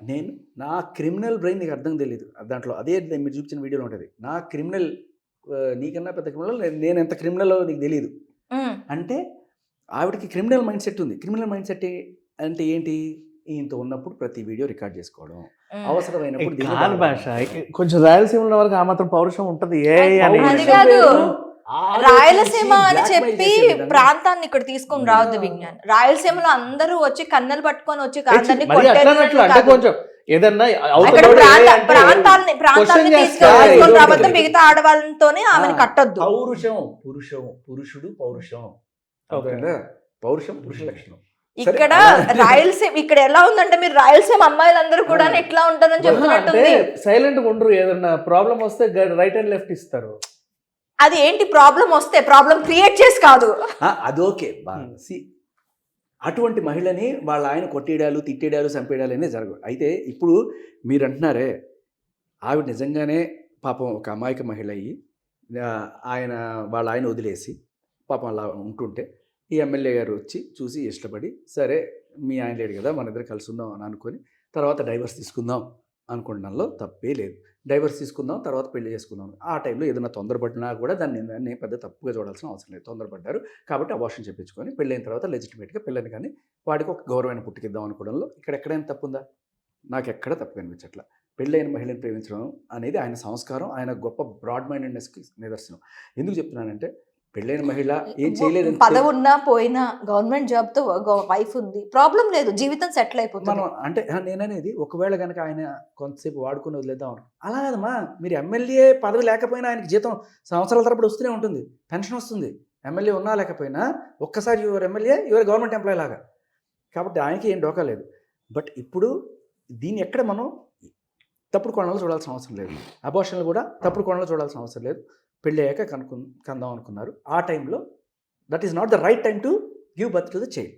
నేను నా క్రిమినల్ బ్రెయిన్ నీకు అర్థం తెలియదు దాంట్లో. అదే మీరు చూపించిన వీడియోలో ఉంటుంది. నా క్రిమినల్ నీకన్నా పెద్ద క్రిమినల్, నేను ఎంత క్రిమినల్ నీకు తెలియదు అంటే ఆవిడకి క్రిమినల్ మైండ్ సెట్ ఉంది. క్రిమినల్ మైండ్ సెట్ అంటే ఏంటి? ఈయనతో ఉన్నప్పుడు ప్రతి వీడియో రికార్డ్ చేసుకోవడం, అవసరమైనప్పుడు దీన్ని కాదు భాష, కొంచెం రాయలసీమలో వరకు ఆ మాత్రం పౌరుషం ఉంటది. ఏ అని అది కాదు. రాయలసీమ అని చెప్పి ప్రాంతాన్ని ఇక్కడ తీసుకొని రావద్దు విజ్ఞాన్. రాయలసీమలో అందరూ వచ్చి కన్నెలు పట్టుకొని వచ్చి అందరినీ మరి అట్లా అన్నట్లు అంటే కొంచెం ఏదన్నా అక్కడ అవతలోడు ఏ అంటే ప్రాంతాన్ని question తీసుకొని రావద్దు. చేస్తా. మిగతా ఆడవాళ్ళతోనే ఆమెను కట్టొద్దు. పురుషుడు పౌరుషం. ఓకేనా? పౌరుషం పురుష లక్షణం. ఇక్కడ రాయలసీమ ఇక్కడ ఎలా ఉందంటే మీరు రాయలసీమ అమ్మాయిలందరూ కూడా ఎట్లా ఉంటారని చెప్తున్నట్టుంది. సైలెంట్ గా ఉండరు. ఏదన్నా ప్రాబ్లం వస్తే రైట్ అండ్ లెఫ్ట్ ఇస్తారు. అది ఏంటి? ప్రాబ్లం వస్తే ప్రాబ్లం క్రియేట్ చేసి కాదు. అది ఓకే. అటువంటి మహిళని వాళ్ళ ఆయన కొట్టేయడాలు, తిట్టేయడాలు, చంపేయడాలు అనేది జరగవు. అయితే ఇప్పుడు మీరు అంటున్నారే ఆవిడ నిజంగానే పాపం ఒక అమాయక మహిళ అయ్యి వాళ్ళ ఆయన వదిలేసి పాపం అలా ఉంటుంటే ఈ ఎమ్మెల్యే గారు వచ్చి చూసి ఇష్టపడి, సరే మీ ఆయన లేడు కదా మన ఇద్దరు కలిసి ఉందాం అని అనుకొని తర్వాత డైవర్స్ తీసుకుందాం అనుకోవడంలో తప్పే లేదు. డైవర్స్ తీసుకుందాం, తర్వాత పెళ్లి చేసుకుందాం. ఆ టైంలో ఏదైనా తొందరపడినా కూడా దాన్ని పెద్ద తప్పుగా చూడాల్సిన అవసరం లేదు. తొందరపడ్డారు కాబట్టి అబార్షన్ చెప్పించుకొని పెళ్ళైన తర్వాత లెజిటిమేట్గా పిల్లని కానీ వాడికి ఒక గౌరవమైన పుట్టుకిద్దాం అనుకోవడంలో ఇక్కడ ఎక్కడైనా తప్పు ఉందా? నాకు ఎక్కడ తప్పు కనిపించట్లా. పెళ్ళైన మహిళని ప్రేమించడం అనేది ఆయన సంస్కారం, ఆయన గొప్ప బ్రాడ్ మైండెడ్నెస్కి నిదర్శనం. ఎందుకు చెప్తున్నానంటే పెళ్ళైన మహిళ ఏం చేయలేదు, పదవి ఉన్నా పోయినా గవర్నమెంట్ జాబ్ తో వైఫ్ ఉంది, ప్రాబ్లం లేదు, జీవితం సెటిల్ అయిపోతుంది. మనం అంటే నేననేది ఒకవేళ కనుక ఆయన కొంతసేపు వాడుకొని వదిలేద్దాం అనుకో. అలా కదమ్మా, మీరు ఎమ్మెల్యే పదవి లేకపోయినా ఆయనకి జీతం సంవత్సరాల తరబడి వస్తూనే ఉంటుంది, పెన్షన్ వస్తుంది. ఎమ్మెల్యే ఉన్నా లేకపోయినా ఒక్కసారి your MLA your government employee లాగా. కాబట్టి ఆయనకి ఏం డోకా లేదు. బట్ ఇప్పుడు దీన్ని ఎక్కడ మనం తప్పుడు కోణంలో చూడాల్సిన అవసరం లేదు. అబార్షన్లు కూడా తప్పుడు కోణంలో చూడాల్సిన అవసరం లేదు. పెళ్ళి అయ్యాక కందాం అనుకున్నారు. ఆ టైంలో that is not the right time to give birth to the child.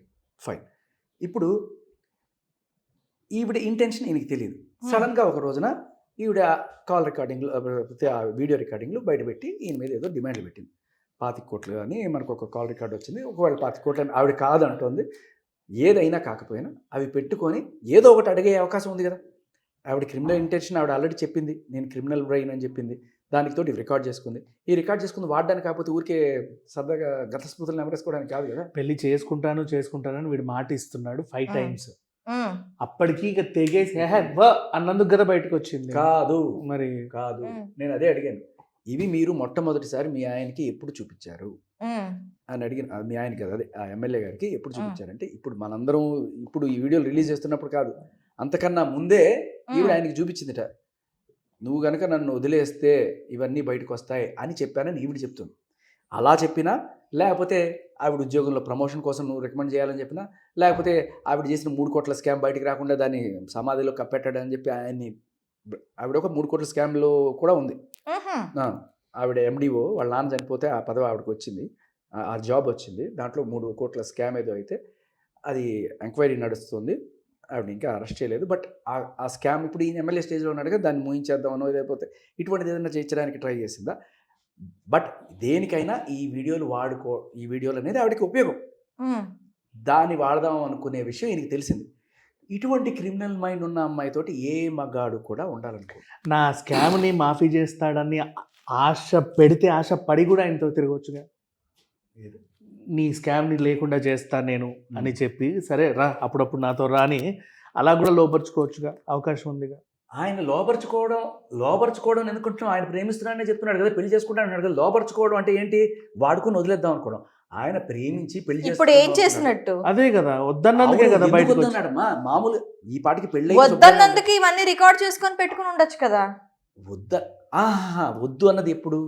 Fine. ఇప్పుడు ఈవిడ ఇంటెన్షన్ ఈయనకి తెలియదు. సడన్గా ఒక రోజున ఈవిడ కాల్ రికార్డింగ్లు, వీడియో రికార్డింగ్లు బయటపెట్టి ఈయన మీద ఏదో డిమాండ్లు పెట్టింది. 25 కోట్లు అని మనకు ఒక కాల్ రికార్డ్ వచ్చింది. ఒకవేళ 25 కోట్లు అని ఆవిడ కాదంటుంది. ఏదైనా కాకపోయినా అవి పెట్టుకొని ఏదో ఒకటి అడిగే అవకాశం ఉంది కదా. ఆవిడ క్రిమినల్ ఇంటెన్షన్ ఆవిడ ఆల్రెడీ చెప్పింది, నేను క్రిమినల్ బ్రెయిన్ అని చెప్పింది. దానితో రికార్డ్ చేసుకుంది. ఈ రికార్డ్ చేసుకుంది వాడడానికి కాకపోతే ఊరికే సరదాగా గత స్మృతులు నెమరేసుకోవడానికి కాదు కదా. పెళ్లి చేసుకుంటానని వీడు మాట ఇస్తున్నాడు 5 times. అప్పటికి ఇక తెగేసి అన్నందుకు కదా బయటకు వచ్చింది. కాదు మరి కాదు, నేను అదే అడిగాను. ఇవి మీరు మొట్టమొదటిసారి మీ ఆయనకి ఎప్పుడు చూపించారు అని అడిగిన. మీ ఆయనకి కదా, అదే ఆ ఎమ్మెల్యే గారికి ఎప్పుడు చూపించారంటే ఇప్పుడు మనందరం ఇప్పుడు ఈ వీడియోలు రిలీజ్ చేస్తున్నప్పుడు కాదు, అంతకన్నా ముందే ఈవిడ ఆయనకి చూపించిందిట. నువ్వు కనుక నన్ను వదిలేస్తే ఇవన్నీ బయటకు వస్తాయి అని చెప్పానని ఈవిడ చెప్తుంది. అలా చెప్పినా, లేకపోతే ఆవిడ ఉద్యోగంలో ప్రమోషన్ కోసం నువ్వు రికమెండ్ చేయాలని చెప్పినా, లేకపోతే ఆవిడ చేసిన 3 కోట్ల స్కామ్ బయటకు రాకుండా దాన్ని సమాధిలో కప్పెట్టాడని చెప్పి ఆయన్ని, ఆవిడ ఒక 3 కోట్ల స్కామ్లో కూడా ఉంది. ఆవిడ ఎండిఓ, వాళ్ళ నాన్న చనిపోతే ఆ పదవి ఆవిడకి వచ్చింది, ఆ జాబ్ వచ్చింది. దాంట్లో 3 కోట్ల స్కామ్ ఏదో అయితే అది ఎంక్వైరీ నడుస్తుంది. ఆవిడ ఇంకా అరెస్ట్ చేయలేదు. బట్ ఆ స్కామ్ ఇప్పుడు ఈ ఎమ్మెల్యే స్టేజ్లో ఉన్నాడు కదా, దాన్ని మూయించేద్దామనో లేకపోతే ఇటువంటిది ఏదైనా చేయించడానికి ట్రై చేసిందా. బట్ దేనికైనా ఈ వీడియోలు అనేది ఆవిడకి ఉపయోగం. దాన్ని వాడదాం అనుకునే విషయం ఈయనకి తెలిసింది. ఇటువంటి క్రిమినల్ మైండ్ ఉన్న అమ్మాయితోటి ఏ మగాడు కూడా ఉండాలనుకో. నా స్కామ్ని మాఫీ చేస్తాడని ఆశ పెడితే ఆశ పడి కూడా ఆయనతో తిరగవచ్చుగా. నీ స్కామ్ని లేకుండా చేస్తా నేను అని చెప్పి, సరే రా అప్పుడప్పుడు నాతో రాని అలా కూడా లోపరుచుకోవచ్చుగా, అవకాశం ఉందిగా. ఆయన లోపరుచుకోవడం ఎందుకుంటున్నాం? ఆయన ప్రేమిస్తున్నాడనే చెప్తున్నాడు కదా, పెళ్లి చేసుకుంటాను కదా. లోపరుచుకోవడం అంటే ఏంటి? వాడుకొని వదిలేద్దాం అనుకోవడం. ఆయన ప్రేమించి పెళ్లి ఇప్పుడు ఏం చేసినట్టు? అదే కదా, వద్దన్నందుకే కదా బయట వద్దన్నాడమ్మా. మామూలు ఈ పాటికి పెళ్లి వద్దన్నందుకు ఇవన్నీ రికార్డ్ చేసుకొని పెట్టుకుని ఉండొచ్చు కదా. వద్దు అన్నది ఎప్పుడు?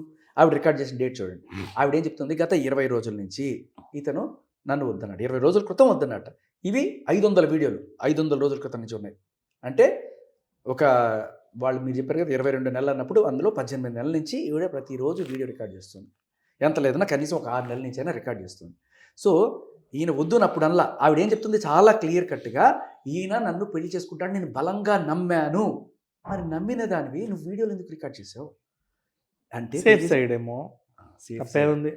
ఆవిడ రికార్డ్ చేసిన డేట్ చూడండి. ఆవిడ ఏం చెప్తుంది? గత 20 రోజుల నుంచి ఇతను నన్ను వద్దన్నాడు. 20 రోజుల క్రితం వద్దన్నట్ట. ఇవి 500 వీడియోలు 500 రోజుల క్రితం నుంచి ఉన్నాయి. అంటే వాళ్ళు మీరు చెప్పారు కదా 22 నెలలు అన్నప్పుడు, అందులో 18 నెలల నుంచి ఈవిడ ప్రతిరోజు వీడియో రికార్డ్ చేస్తుంది. ఎంత లేదన్నా కనీసం ఒక 6 నెలల నుంచి అయినా రికార్డ్ చేస్తుంది. సో ఈయన వద్దునప్పుడల్లా ఆవిడ ఏం చెప్తుంది? చాలా క్లియర్ కట్గా, ఈయన నన్ను పెళ్లి చేసుకుంటాడు, నేను బలంగా నమ్మాను. మరి నమ్మిన దానివి నువ్వు వీడియోలు ఎందుకు రికార్డ్ చేసావు అంటే సేఫ్ సైడ్ ఏమో. తప్పే ఉంది.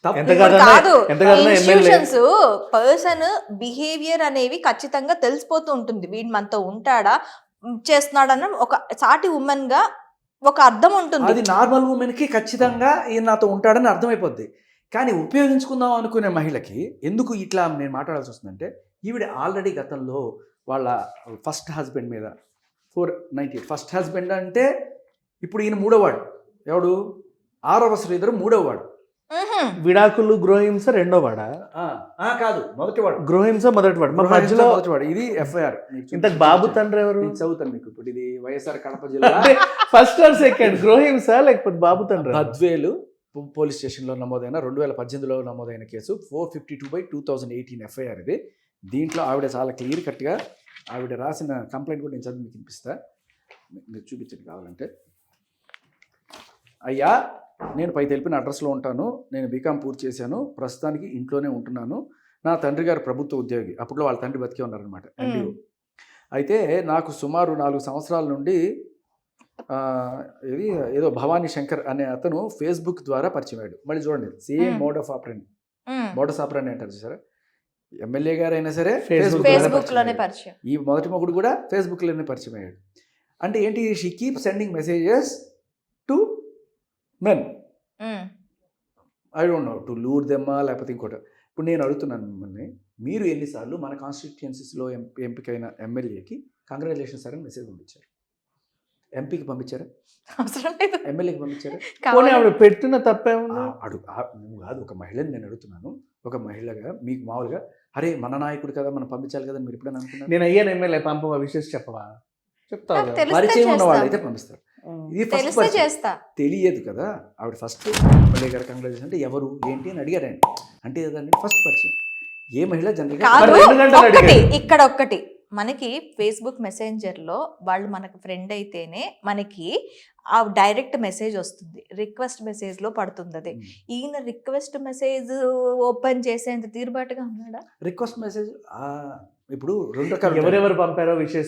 తప్పు ఎంత కాదు. కాదన్నా- కాదు ఎంత కాదన్నా ఇన్స్టిట్యూషన్స్ పర్సన్ బిహేవియర్ అనేవి ఖచ్చితంగా తెలిసిపోతూ ఉంటుంది. వీడు మనతో ఉంటాడా చేస్తున్నాడన్న ఒక సాటి ఉమెన్ గా ఒక అర్థం ఉంటుంది. అది నార్మల్ ఉమెన్ కి ఖచ్చితంగా ఈయన నాతో ఉంటాడని అర్థమైపోద్ది. కానీ ఉపయోగించుకుందాం అనుకునే మహిళకి ఎందుకు ఇట్లా నేను మాట్లాడాల్సి వస్తుందంటే, ఈవిడ ఆల్రెడీ గతంలో వాళ్ళ ఫస్ట్ హస్బెండ్ మీద 498 ఫస్ట్ హస్బెండ్ అంటే ఇప్పుడు ఈయన మూడోవాడు. ఎవడు? 6వ శ్రీధర్ మూడోవాడు. విడాకులు గృహహింస రెండో వాడా? కాదు, మొదటివాడు. గృహహింస మొదటివాడు. మా మధ్యలో మొదటివాడు. ఇది ఎఫ్ఐఆర్. ఇంత బాబు తండ్రి ఎవరు? చదువుతాను మీకు ఇప్పుడు. ఇది వైఎస్ఆర్ కడప జిల్లా ఫస్ట్ ఆర్ సెకండ్ గృహహింస లేకపోతే బాబు తండ్రి? బద్వేలు పోలీస్ స్టేషన్లో నమోదైన 2018లో నమోదైన కేసు 452/2018 ఎఫ్ఐఆర్ ఇది. దీంట్లో ఆవిడ చాలా క్లియర్ కట్గా ఆవిడ రాసిన కంప్లైంట్ కూడా నేను చదివి మీకు వినిపిస్తా. మీరు చూపించండి కావాలంటే. అయ్యా, నేను పై తెలిపిన అడ్రస్లో ఉంటాను. నేను బీకామ్ పూర్తి చేశాను. ప్రస్తుతానికి ఇంట్లోనే ఉంటున్నాను. నా తండ్రి గారు ప్రభుత్వ ఉద్యోగి. అప్పట్లో వాళ్ళ తండ్రి బతికే ఉన్నారనమాట, ఎండిఓ. అయితే నాకు సుమారు 4 సంవత్సరాల నుండి ఏదో భవానీ శంకర్ అనే అతను ఫేస్బుక్ ద్వారా పరిచయం అయ్యాడు. మళ్ళీ చూడండి, సేమ్ మోడస్ ఆపరెండి అంటారు చూసారా. ఎమ్మెల్యే గారు అయినా సరే ఫేస్బుక్ లోనే పరిచయం. ఈ మొదటి మొగుడు కూడా ఫేస్బుక్ లోనే పరిచయం అయ్యాడు. అంటే ఏంటి? She keep sending messages to men. I don't know to lure దెమ్మా లేకపోతే ఇంకోటి. ఇప్పుడు నేను అడుగుతున్నాను మిమ్మల్ని, మీరు ఎన్నిసార్లు మన కాన్స్టిట్యుయెన్సీస్లో ఎంపికైన ఎమ్మెల్యేకి కంగ్రాచులేషన్స్ సార్ అని మెసేజ్ పంపించారు? ఎంపీకి పంపించారా? అవసరం లేదు. ఎమ్మెల్యేకి పంపించారా? ఆవిడ పెట్టిన తప్పేముంది? నువ్వు కాదు, ఒక మహిళని నేను అడుగుతున్నాను. ఒక మహిళగా మీకు మామూలుగా అరే మన నాయకుడు కదా మనం పంపించాలి కదా మీరు ఎప్పుడైనా అనుకున్నారు? నేను అయ్యాను ఎమ్మెల్యే, పంప విషయం చెప్పవా? చెప్తావు. పరిచయం ఉన్న వాళ్ళు అయితే పంపిస్తారు. ఇది ఫస్ట్ చేస్తా. తెలియదు కదా. ఆవిడ ఫస్ట్ ఎమ్మెల్యే గారు కంగ్రాచులేషన్ అంటే ఎవరు ఏంటి అని అడిగారు ఆయన. అంటే ఫస్ట్ పరిచయం. ఏ మహిళ జనరల్గా ఇక్కడ ఒక్కటి మనకి ఫేస్బుక్ మెసెంజర్ లో వాళ్ళు మనకు ఫ్రెండ్ అయితేనే మనకి ఆ డైరెక్ట్ మెసేజ్ వస్తుంది, రిక్వెస్ట్ మెసేజ్ లో పడుతుంది. అది ఈయన రిక్వెస్ట్ మెసేజ్ ఓపెన్ చేసేంత తీరుబాటుగా ఉన్నాడా? రిక్వెస్ట్ మెసేజ్ ఇప్పుడు 2 రకాలు. ఎవరెవరు పంపారో విషయం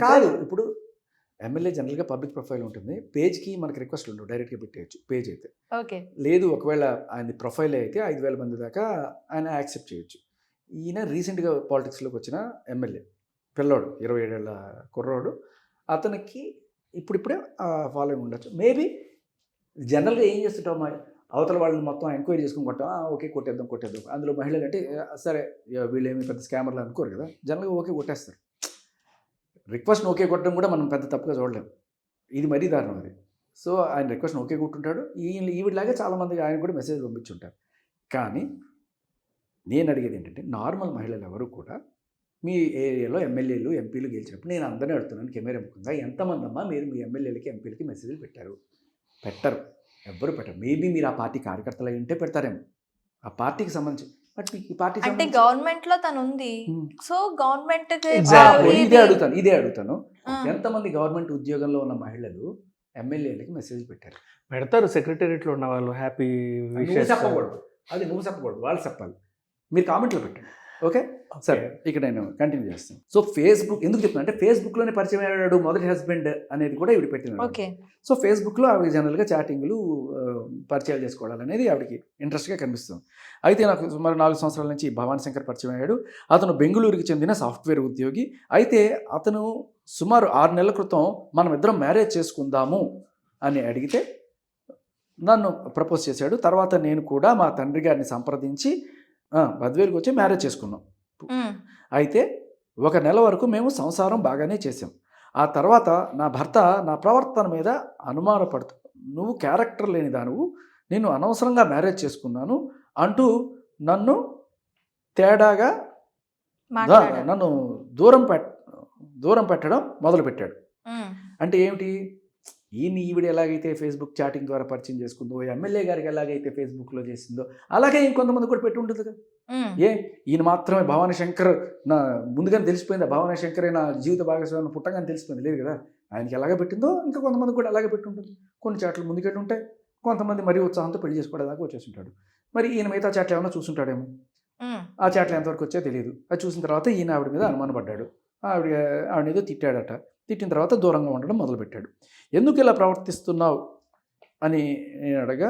కాదు. ఇప్పుడు ఎమ్మెల్యే జనరల్గా పబ్లిక్ ప్రొఫైల్ ఉంటుంది. పేజ్కి మనకి రిక్వెస్ట్లు ఉండవు, డైరెక్ట్గా పెట్టేయచ్చు పేజ్ అయితే. ఓకే. లేదు, ఒకవేళ ఆయన ప్రొఫైల్ అయితే 5,000 మంది దాకా ఆయన యాక్సెప్ట్ చేయొచ్చు. ఈయన రీసెంట్గా పాలిటిక్స్లోకి వచ్చిన ఎమ్మెల్యే, పిల్లోడు, 27 ఏళ్ళ కుర్రోడు. అతనికి ఇప్పుడిప్పుడే ఫాలోయింగ్ ఉండొచ్చు. మేబీ జనరల్గా ఏం చేస్తుంటాం, అవతల వాళ్ళని మొత్తం ఎంక్వైరీ చేసుకుని కొట్టాం, ఓకే కొట్టేద్దాం. అందులో మహిళలు అంటే సరే వీళ్ళు ఏమి పెద్ద స్కామర్లు అనుకోరు కదా, జనరల్గా ఓకే కొట్టేస్తారు. రిక్వెస్ట్ ఓకే కొట్టడం కూడా మనం పెద్ద తప్పుగా చూడలేము. ఇది మరీ దారుణం అది. సో ఆయన రిక్వెస్ట్ ఓకే కొట్టుంటాడు. ఈవిడలాగే చాలామంది ఆయన కూడా మెసేజ్ పంపించుంటారు. కానీ నేను అడిగేది ఏంటంటే, నార్మల్ మహిళలు ఎవరు కూడా మీ ఏరియాలో ఎమ్మెల్యేలు ఎంపీలు గెలిచినప్పుడు నేను అందరినీ అడుగుతున్నాను కెమెరా ముఖంగా, ఎంతమంది అమ్మా మీరు మీ ఎమ్మెల్యేలకి ఎంపీలకి మెసేజ్లు పెట్టారు? పెట్టరు, ఎవ్వరు పెట్టరు. మేబీ మీరు ఆ పార్టీ కార్యకర్తలు అయి ఉంటే పెడతారేమో, ఆ పార్టీకి సంబంధించి. బట్ ఈ పార్టీ అంటే గవర్నమెంట్ లో తను ఉంది, సో గవర్నమెంట్ ఇదే అడుగుతాను. ఎంతమంది గవర్నమెంట్ ఉద్యోగంలో ఉన్న మహిళలు ఎమ్మెల్యేలకి మెసేజ్ పెట్టారు? పెడతారు. సెక్రటేరియట్ లో ఉన్న వాళ్ళు హ్యాపీ చెప్పకూడదు, అది నువ్వు చెప్పకూడదు, వాళ్ళు చెప్పాలి. మీరు కామెంట్లో పెట్టండి. ఓకే సరే, ఇక్కడ నేను కంటిన్యూ చేస్తాను. సో ఫేస్బుక్ ఎందుకు చెప్తున్నా అంటే, ఫేస్బుక్లోనే పరిచయం అయ్యాడు మొదటి హస్బెండ్ అనేది కూడా ఇవి పెట్టినాడు. సో ఫేస్బుక్లో ఆవిడ జనరల్గా చాటింగ్లు పరిచయాలు చేసుకోవాలనేది ఆవిడకి ఇంట్రెస్ట్గా కనిపిస్తుంది. అయితే నాకు సుమారు 4 సంవత్సరాల నుంచి భవానీ శంకర్ పరిచయం అయ్యాడు. అతను బెంగళూరుకి చెందిన సాఫ్ట్వేర్ ఉద్యోగి. అయితే అతను సుమారు 6 నెలల క్రితం మనం ఇద్దరం మ్యారేజ్ చేసుకుందాము అని అడిగితే నన్ను ప్రపోజ్ చేశాడు. తర్వాత నేను కూడా మా తండ్రి గారిని సంప్రదించి బద్వేలుకి వచ్చి మ్యారేజ్ చేసుకున్నాం. అయితే 1 నెల వరకు మేము సంసారం బాగానే చేసాం. ఆ తర్వాత నా భర్త నా ప్రవర్తన మీద అనుమానపడుతూ, నువ్వు క్యారెక్టర్ లేని దానువు, నేను అనవసరంగా మ్యారేజ్ చేసుకున్నాను అంటూ నన్ను తేడాగా నన్ను దూరం పెట్టడం మొదలుపెట్టాడు. అంటే ఏమిటి? ఈవిడ ఎలాగైతే ఫేస్బుక్ చాటింగ్ ద్వారా పరిచయం చేసుకుందో, ఎమ్మెల్యే గారికి ఎలాగైతే ఫేస్బుక్లో చేసిందో, అలాగే ఇంకొంతమంది కూడా పెట్టి ఉంటుంది కదా. ఈయన మాత్రమే భవానీ శంకర్ నా ముందుగానే తెలిసిపోయిందా? భవానీ శంకరే నా జీవిత భాగస్వామి పుట్టగానే తెలిసిపోయింది లేదు కదా. ఆయనకి ఎలాగ పెట్టిందో ఇంకా కొంతమంది కూడా అలాగే పెట్టి ఉంటుంది. కొన్ని చాట్లు ముందుకెళ్ళి ఉంటాయి, కొంతమంది మరీ ఉత్సాహంతో పెళ్లి చేసుకోవడానికి వచ్చేస్తుంటాడు. మరి ఈయన మిగతా చాట్లు ఏమైనా చూసుంటాడేమో. ఆ చాట్లు ఎంతవరకు వచ్చా తెలియదు. అది చూసిన తర్వాత ఈయన ఆవిడ మీద అనుమానపడ్డాడు. ఆవిడేదో తిట్టాడట. తిట్టిన తర్వాత దూరంగా ఉండడం మొదలుపెట్టాడు. ఎందుకు ఇలా ప్రవర్తిస్తున్నావు అని నేను అడగా,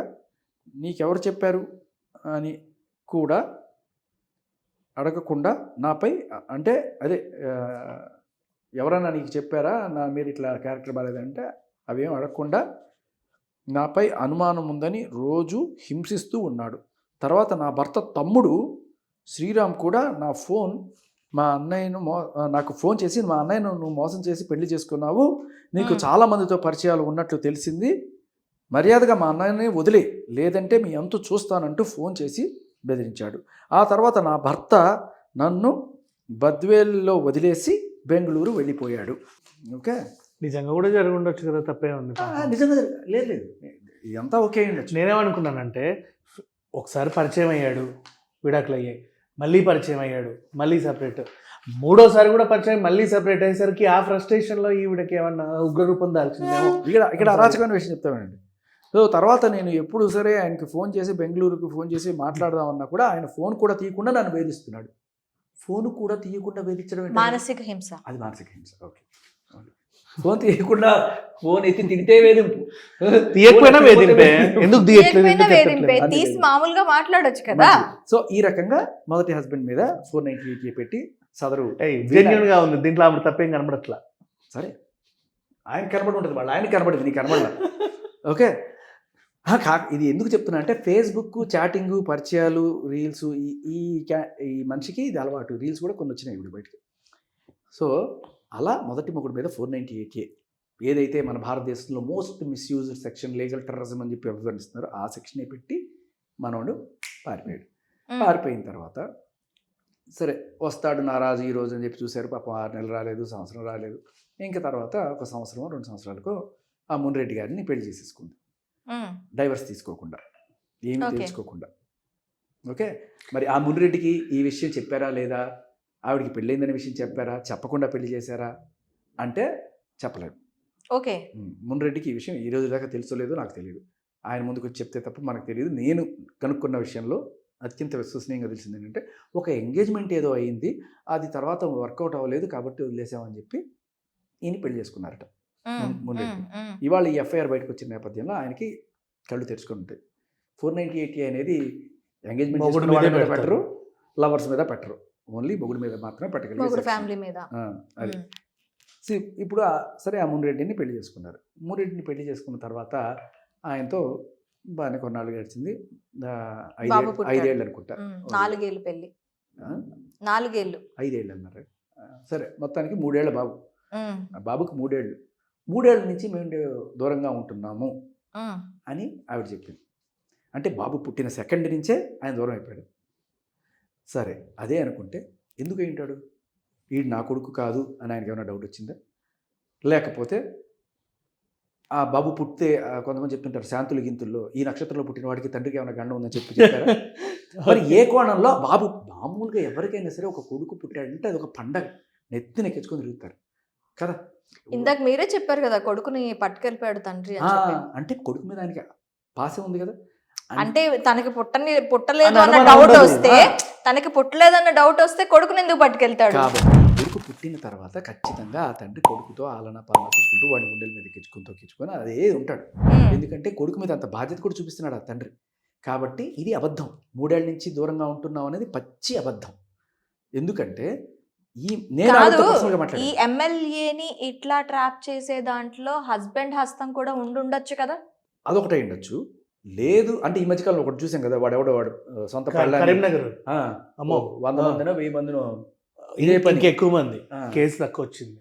నీకెవరు చెప్పారు అని కూడా అడగకుండా నాపై అంటే అదే ఎవరన్నా నీకు చెప్పారా మీరు ఇట్లా క్యారెక్టర్ బాగాలేదంటే అవేం అడగకుండా నాపై అనుమానం ఉందని రోజు హింసిస్తూ ఉన్నాడు. తర్వాత నా భర్త తమ్ముడు శ్రీరామ్ కూడా మా అన్నయ్యను నాకు ఫోన్ చేసి మా అన్నయ్యను నువ్వు మోసం చేసి పెళ్లి చేసుకున్నావు, నీకు చాలా మందితో పరిచయాలు ఉన్నట్లు తెలిసింది, మర్యాదగా మా అన్నయ్యని వదిలే, లేదంటే మీ అంతు చూస్తానంటూ ఫోన్ చేసి బెదిరించాడు. ఆ తర్వాత నా భర్త నన్ను బద్వేల్లో వదిలేసి బెంగళూరు వెళ్ళిపోయాడు. ఓకే, నిజంగా కూడా జరిగి ఉండొచ్చు కదా, తప్పే ఉంది. నిజంగా లేదు ఇదంతా ఓకే ఉండొచ్చు. నేనేమనుకున్నానంటే ఒకసారి పరిచయం అయ్యాడు, విడాకులు అయ్యాయి, మళ్ళీ పరిచయం అయ్యాడు, మళ్ళీ సపరేట్, మూడోసారి కూడా పరిచయం మళ్ళీ సపరేట్ అయ్యేసరికి ఆ ఫ్రస్ట్రేషన్లో ఈవిడకి ఏమన్నా ఉగ్రరూపం దాల్చిందేమో. ఇక్కడ అరాచకమైన విషయం చెప్తామండి. సో తర్వాత నేను ఎప్పుడు సరే ఆయనకి ఫోన్ చేసి బెంగళూరుకి ఫోన్ చేసి మాట్లాడదామన్నా కూడా ఆయన ఫోన్ కూడా తీయకుండా నన్ను వేధిస్తున్నాడు. ఫోన్ కూడా తీయకుండా వేధించడం మానసిక హింస. అది మానసిక హింస. ఓకే, ఫోన్ తీయకుండా ఫోన్ ఎత్తి తింటే వేధింపు, తీయకపోయినా వేధింపే. ఎందుకు తీసి మామూలుగా మాట్లాడొచ్చు కదా. సో ఈ రకంగా మొదటి హస్బెండ్ మీద 498 పెట్టి సదరు జెన్యూన్ గా ఉంది. దీంట్లో ఆవిడ తప్పేం కనబడట్లా. సరే, ఆయన కనబడి ఉంటుంది, ఆయన కనబడింది, నీకు కనబడలా. ఓకే, ఇది ఎందుకు చెప్తున్నా అంటే ఫేస్బుక్ చాటింగ్ పరిచయాలు రీల్స్ ఈ మనిషికి ఇది అలవాటు. రీల్స్ కూడా కొన్ని వచ్చినాయి ఇప్పుడు బయటికి. సో అలా మొదటి మొగుడు మీద 498 ఏదైతే మన భారతదేశంలో most misused section legal terrorism అని చెప్పి వివరిస్తున్నారో ఆ సెక్షనే పెట్టి మనోడు పారిపోయాడు. పారిపోయిన తర్వాత సరే వస్తాడు నారాజు ఈ రోజు అని చెప్పి చూశారు. పాపం 6 నెలలు రాలేదు, సంవత్సరం రాలేదు. ఇంకా తర్వాత 1 సంవత్సరం 2 సంవత్సరాలకు ఆ మున్రెడ్డి గారిని పెళ్లి చేసేసుకుంది, డైవర్స్ తీసుకోకుండా, ఏమీ తెలుసుకోకుండా. ఓకే, మరి ఆ మున్రెడ్డికి ఈ విషయం చెప్పారా లేదా, ఆవిడికి పెళ్ళైందనే విషయం చెప్పారా, చెప్పకుండా పెళ్లి చేశారా అంటే చెప్పలేదు. ఓకే, మున్రెడ్డికి ఈ విషయం ఈ రోజు దాకా తెలుసోలేదో నాకు తెలియదు. ఆయన ముందుకు వచ్చి చెప్తే తప్ప మనకు తెలియదు. నేను కనుక్కున్న విషయంలో అత్యంత విశ్వసనీయంగా తెలిసింది ఏంటంటే ఒక ఎంగేజ్మెంట్ ఏదో అయింది, అది తర్వాత వర్కౌట్ అవ్వలేదు కాబట్టి వదిలేసామని చెప్పి ఈయన పెళ్లి చేసుకున్నారట మున్రెడ్డి. ఇవాళ ఈ ఎఫ్ఐఆర్ బయటకు వచ్చిన నేపథ్యంలో ఆయనకి కళ్ళు తెరుచుకుని ఉంటాయి. 498 అనేది ఎంగేజ్మెంట్ మీద పెట్టరు, లవర్స్ మీద పెట్టరు, ఓన్లీ మొగుడు మీద మాత్రమే పెట్టగలిగారు, ఫ్యామిలీ మీద. అది ఇప్పుడు సరే ఆ మున్రెడ్డిని పెళ్లి చేసుకున్నారు. మున్రెడ్డిని పెళ్లి చేసుకున్న తర్వాత ఆయనతో బాగానే కొన్నాళ్ళు గడిచింది. 5 ఏళ్ళు అనుకుంటా. 4 ఏళ్ళు పెళ్ళి, 4 ఏళ్ళు 5 ఏళ్ళు అన్నారు. సరే మొత్తానికి 3 ఏళ్ళ బాబు. బాబుకి 3 ఏళ్ళు. 3 ఏళ్ళ నుంచి మేము దూరంగా ఉంటున్నాము అని ఆవిడ చెప్పింది. అంటే బాబు పుట్టిన సెకండ్ నుంచే ఆయన దూరం అయిపోయాడు. సరే అదే అనుకుంటే ఎందుకు ఏంటాడు, వీడు నా కొడుకు కాదు అని ఆయనకి ఏమైనా డౌట్ వచ్చిందా, లేకపోతే ఆ బాబు పుట్టితే కొంతమంది చెప్తుంటారు శాంతులు గింతుల్లో ఈ నక్షత్రంలో పుట్టిన వాడికి తండ్రికి ఏమైనా గండం ఉందని చెప్పారా? మరి ఏ కోణంలో బాబు మామూలుగా ఎవరికైనా సరే ఒక కొడుకు పుట్టాడంటే అది ఒక పండగ, నెత్తినెక్కించుకొని తిరుగుతారు కదా. ఇందాక మీరే చెప్పారు కదా కొడుకుని పట్టుకెళ్ళిపోయాడు తండ్రి అంటే కొడుకు మీద ఆయనకి పాసే ఉంది కదా. అంటే తనకి పుట్టలేదు అన్న డౌట్ వస్తే తనకి పుట్టలేదన్న డౌట్ వస్తే కొడుకుని ఎందుకు పట్టుకెళ్తాడు? కాబట్టి కొడుకు పుట్టిన తర్వాత ఖచ్చితంగా ఆ తండ్రి కొడుకుతో ఆలన పాలన చూసుకుంటూ వాడి గుండెల మీద ఎక్కించుకొని అదే ఉంటాడు. ఎందుకంటే కొడుకు మీద అంత బాధ్యత కూడా చూపిస్తున్నాడు ఆ తండ్రి. కాబట్టి ఇది అబద్ధం. 3 ఏళ్ల నుంచి దూరంగా ఉంటున్నాం అనేది పచ్చి అబద్ధం. ఎందుకంటే ఈ ఎమ్మెల్యేని ఇట్లా ట్రాప్ చేసే దాంట్లో హస్బెండ్ హస్తం కూడా ఉండుండొచ్చు కదా. అదొకటే ఉండొచ్చు. లేదు అంటే ఈ మధ్యకాలంలో ఒకటి చూసాం కదా, వాడు సొంత కరీంనగర్ 100 మందినో 1000 మందినో ఇదే పనికి ఎక్కువ మంది, కేసు తక్కువ వచ్చింది.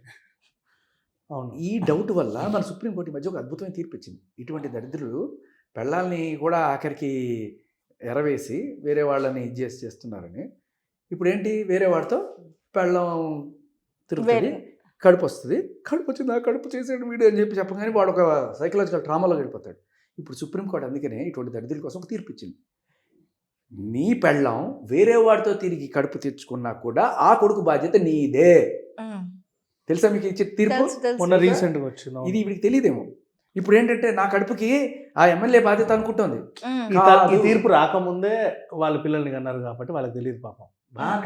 అవును, ఈ డౌట్ వల్ల మన సుప్రీంకోర్టు మధ్య ఒక అద్భుతమైన తీర్పు ఇచ్చింది. ఇటువంటి దరిద్రులు పెళ్ళాలని కూడా ఆఖరికి ఎరవేసి వేరే వాళ్ళని చేస్తున్నారని. ఇప్పుడు ఏంటి, వేరే వాడితో పెళ్ళం తిరుగుతుంది, కడుపు వస్తుంది, కడుపు వచ్చింది ఆ కడుపు చేసాడు వీడు అని చెప్పి చెప్పగానే వాడు ఒక సైకలాజికల్ ట్రామాలో గడిపోతాడు. ఇప్పుడు సుప్రీంకోర్టు అందుకనే ఇటువంటి దరిద్రుల కోసం ఒక తీర్పు ఇచ్చింది. నీ పెళ్ళం వేరే వాడితో తిరిగి కడుపు తెచ్చుకున్నా కూడా ఆ కొడుకు బాధ్యత నీదే. తెలుసా మీకు ఇచ్చే తీర్పు? మొన్న రీసెంట్గా వచ్చింది. ఇది వీడికి తెలియదేమో. ఇప్పుడు ఏంటంటే నా కడుపుకి ఆ ఎమ్మెల్యే బాధ్యత అనుకుంటుంది. ఈ తీర్పు రాకముందే వాళ్ళ పిల్లల్ని కన్నారు కాబట్టి వాళ్ళకి తెలియదు పాపం.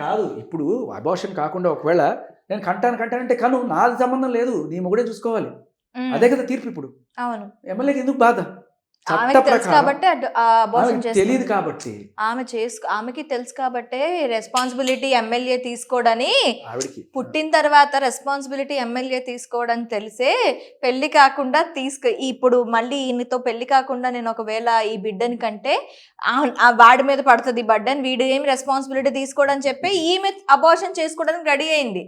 కాదు, ఇప్పుడు అబార్షన్ కాకుండా ఒకవేళ నేను కంటానంటే కను, నాది సంబంధం లేదు, నీ మొగుడే చూసుకోవాలి, అదే కదా తీర్పు. ఇప్పుడు అవును, ఎమ్మెల్యేకి ఎందుకు బాధ? ఆమెకి తెలుసు ప్రకారం కాబట్టి అబార్షన్ ఆమెకు తెలియదు కాబట్టి ఆమెకి తెలుసు కాబట్టే రెస్పాన్సిబిలిటీ ఎమ్మెల్యే తీసుకోవడని, ఆవిడకి పుట్టిన తర్వాత రెస్పాన్సిబిలిటీ ఎమ్మెల్యే తీసుకోవడం తెలిసే పెళ్లి కాకుండా ఇప్పుడు మళ్ళీ ఈయనతో పెళ్లి కాకుండా నేను ఒకవేళ ఈ బిడ్డని కంటే ఆ వాడి మీద పడుతుంది బడ్డని, వీడు ఏమి రెస్పాన్సిబిలిటీ తీసుకోవడం చెప్పి ఈమె అబార్షన్ చేసుకోవడానికి రెడీ అయింది.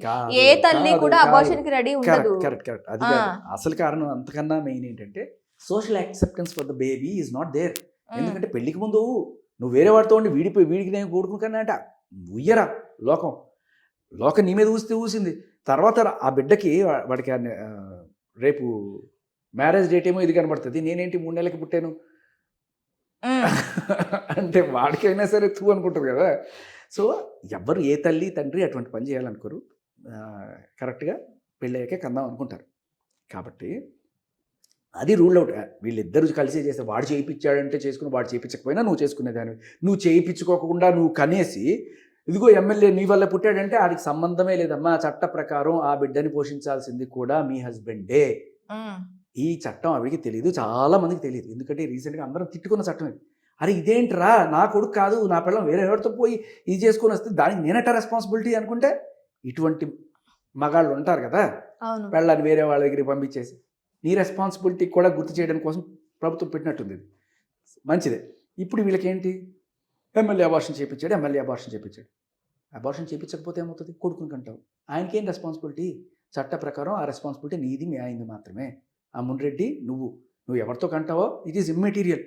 ఏ తల్లి కూడా అబార్షన్ కి రెడీ ఉండదు. కరెక్ట్ అది కాదు. అసలు కారణం అంతకన్నా మెయిన్ ఏంటంటే social acceptance for the baby is not there. ఎందుకంటే పెళ్లికి ముందు నువ్వు వేరే వాడితో ఉండి వీడికి నేను కూడుకున్నానంట ఉయ్యరా లోకం నీ మీద ఊసింది. తర్వాత ఆ బిడ్డకి వాడికి రేపు మ్యారేజ్ డేట్ ఏమో ఇది కనబడుతుంది, నేనేంటి 3 నెలలకి పుట్టాను అంటే వాడికైనా సరే తూ అనుకుంటారు కదా. సో ఎవరు ఏ తల్లి తండ్రి అటువంటి పని చేయాలనుకోరు, కరెక్ట్గా పెళ్ళయ్యాకే కందాం అనుకుంటారు. కాబట్టి అది రూల్ అవుట్. వీళ్ళిద్దరూ కలిసి చేస్తే వాడు చేయించాడంటే చేసుకుని, వాడు చేయించకపోయినా నువ్వు చేసుకునేదాన్ని. నువ్వు చేయించుకోకుండా నువ్వు కనేసి ఇదిగో ఎమ్మెల్యే నీ వల్ల పుట్టాడంటే వాడికి సంబంధమే లేదమ్మా. చట్ట ప్రకారం ఆ బిడ్డని పోషించాల్సింది కూడా మీ హస్బెండే. ఈ చట్టం ఆవిడికి తెలియదు, చాలా మందికి తెలియదు. ఎందుకంటే రీసెంట్గా అందరం తిట్టుకున్న చట్టం ఇది. అరే ఇదేంట్రా, నా కొడుకు కాదు, నా పిల్లలు వేరే ఎవరితో పోయి ఇది చేసుకొని వస్తే దానికి నేనట రెస్పాన్సిబిలిటీ అనుకుంటే, ఇటువంటి మగాళ్ళు ఉంటారు కదా పిల్లల్ని వేరే వాళ్ళ దగ్గరికి పంపించేసి, నీ రెస్పాన్సిబిలిటీ కూడా గుర్తు చేయడం కోసం ప్రభుత్వం పెట్టినట్టుంది. ఇది మంచిదే. ఇప్పుడు వీళ్ళకేంటి, ఎమ్మెల్యే అబార్షన్ చేయించాడు. అబార్షన్ చేయించకపోతే ఏమవుతుంది, కొడుకుని కంటావు. ఆయనకేం రెస్పాన్సిబిలిటీ? చట్ట ప్రకారం ఆ రెస్పాన్సిబిలిటీ నీది, మీ ఆయనది మాత్రమే. ఆ మున్రెడ్డి నువ్వు ఎవరితో కంటావో ఇట్ ఈస్ ఇమ్మెటీరియల్.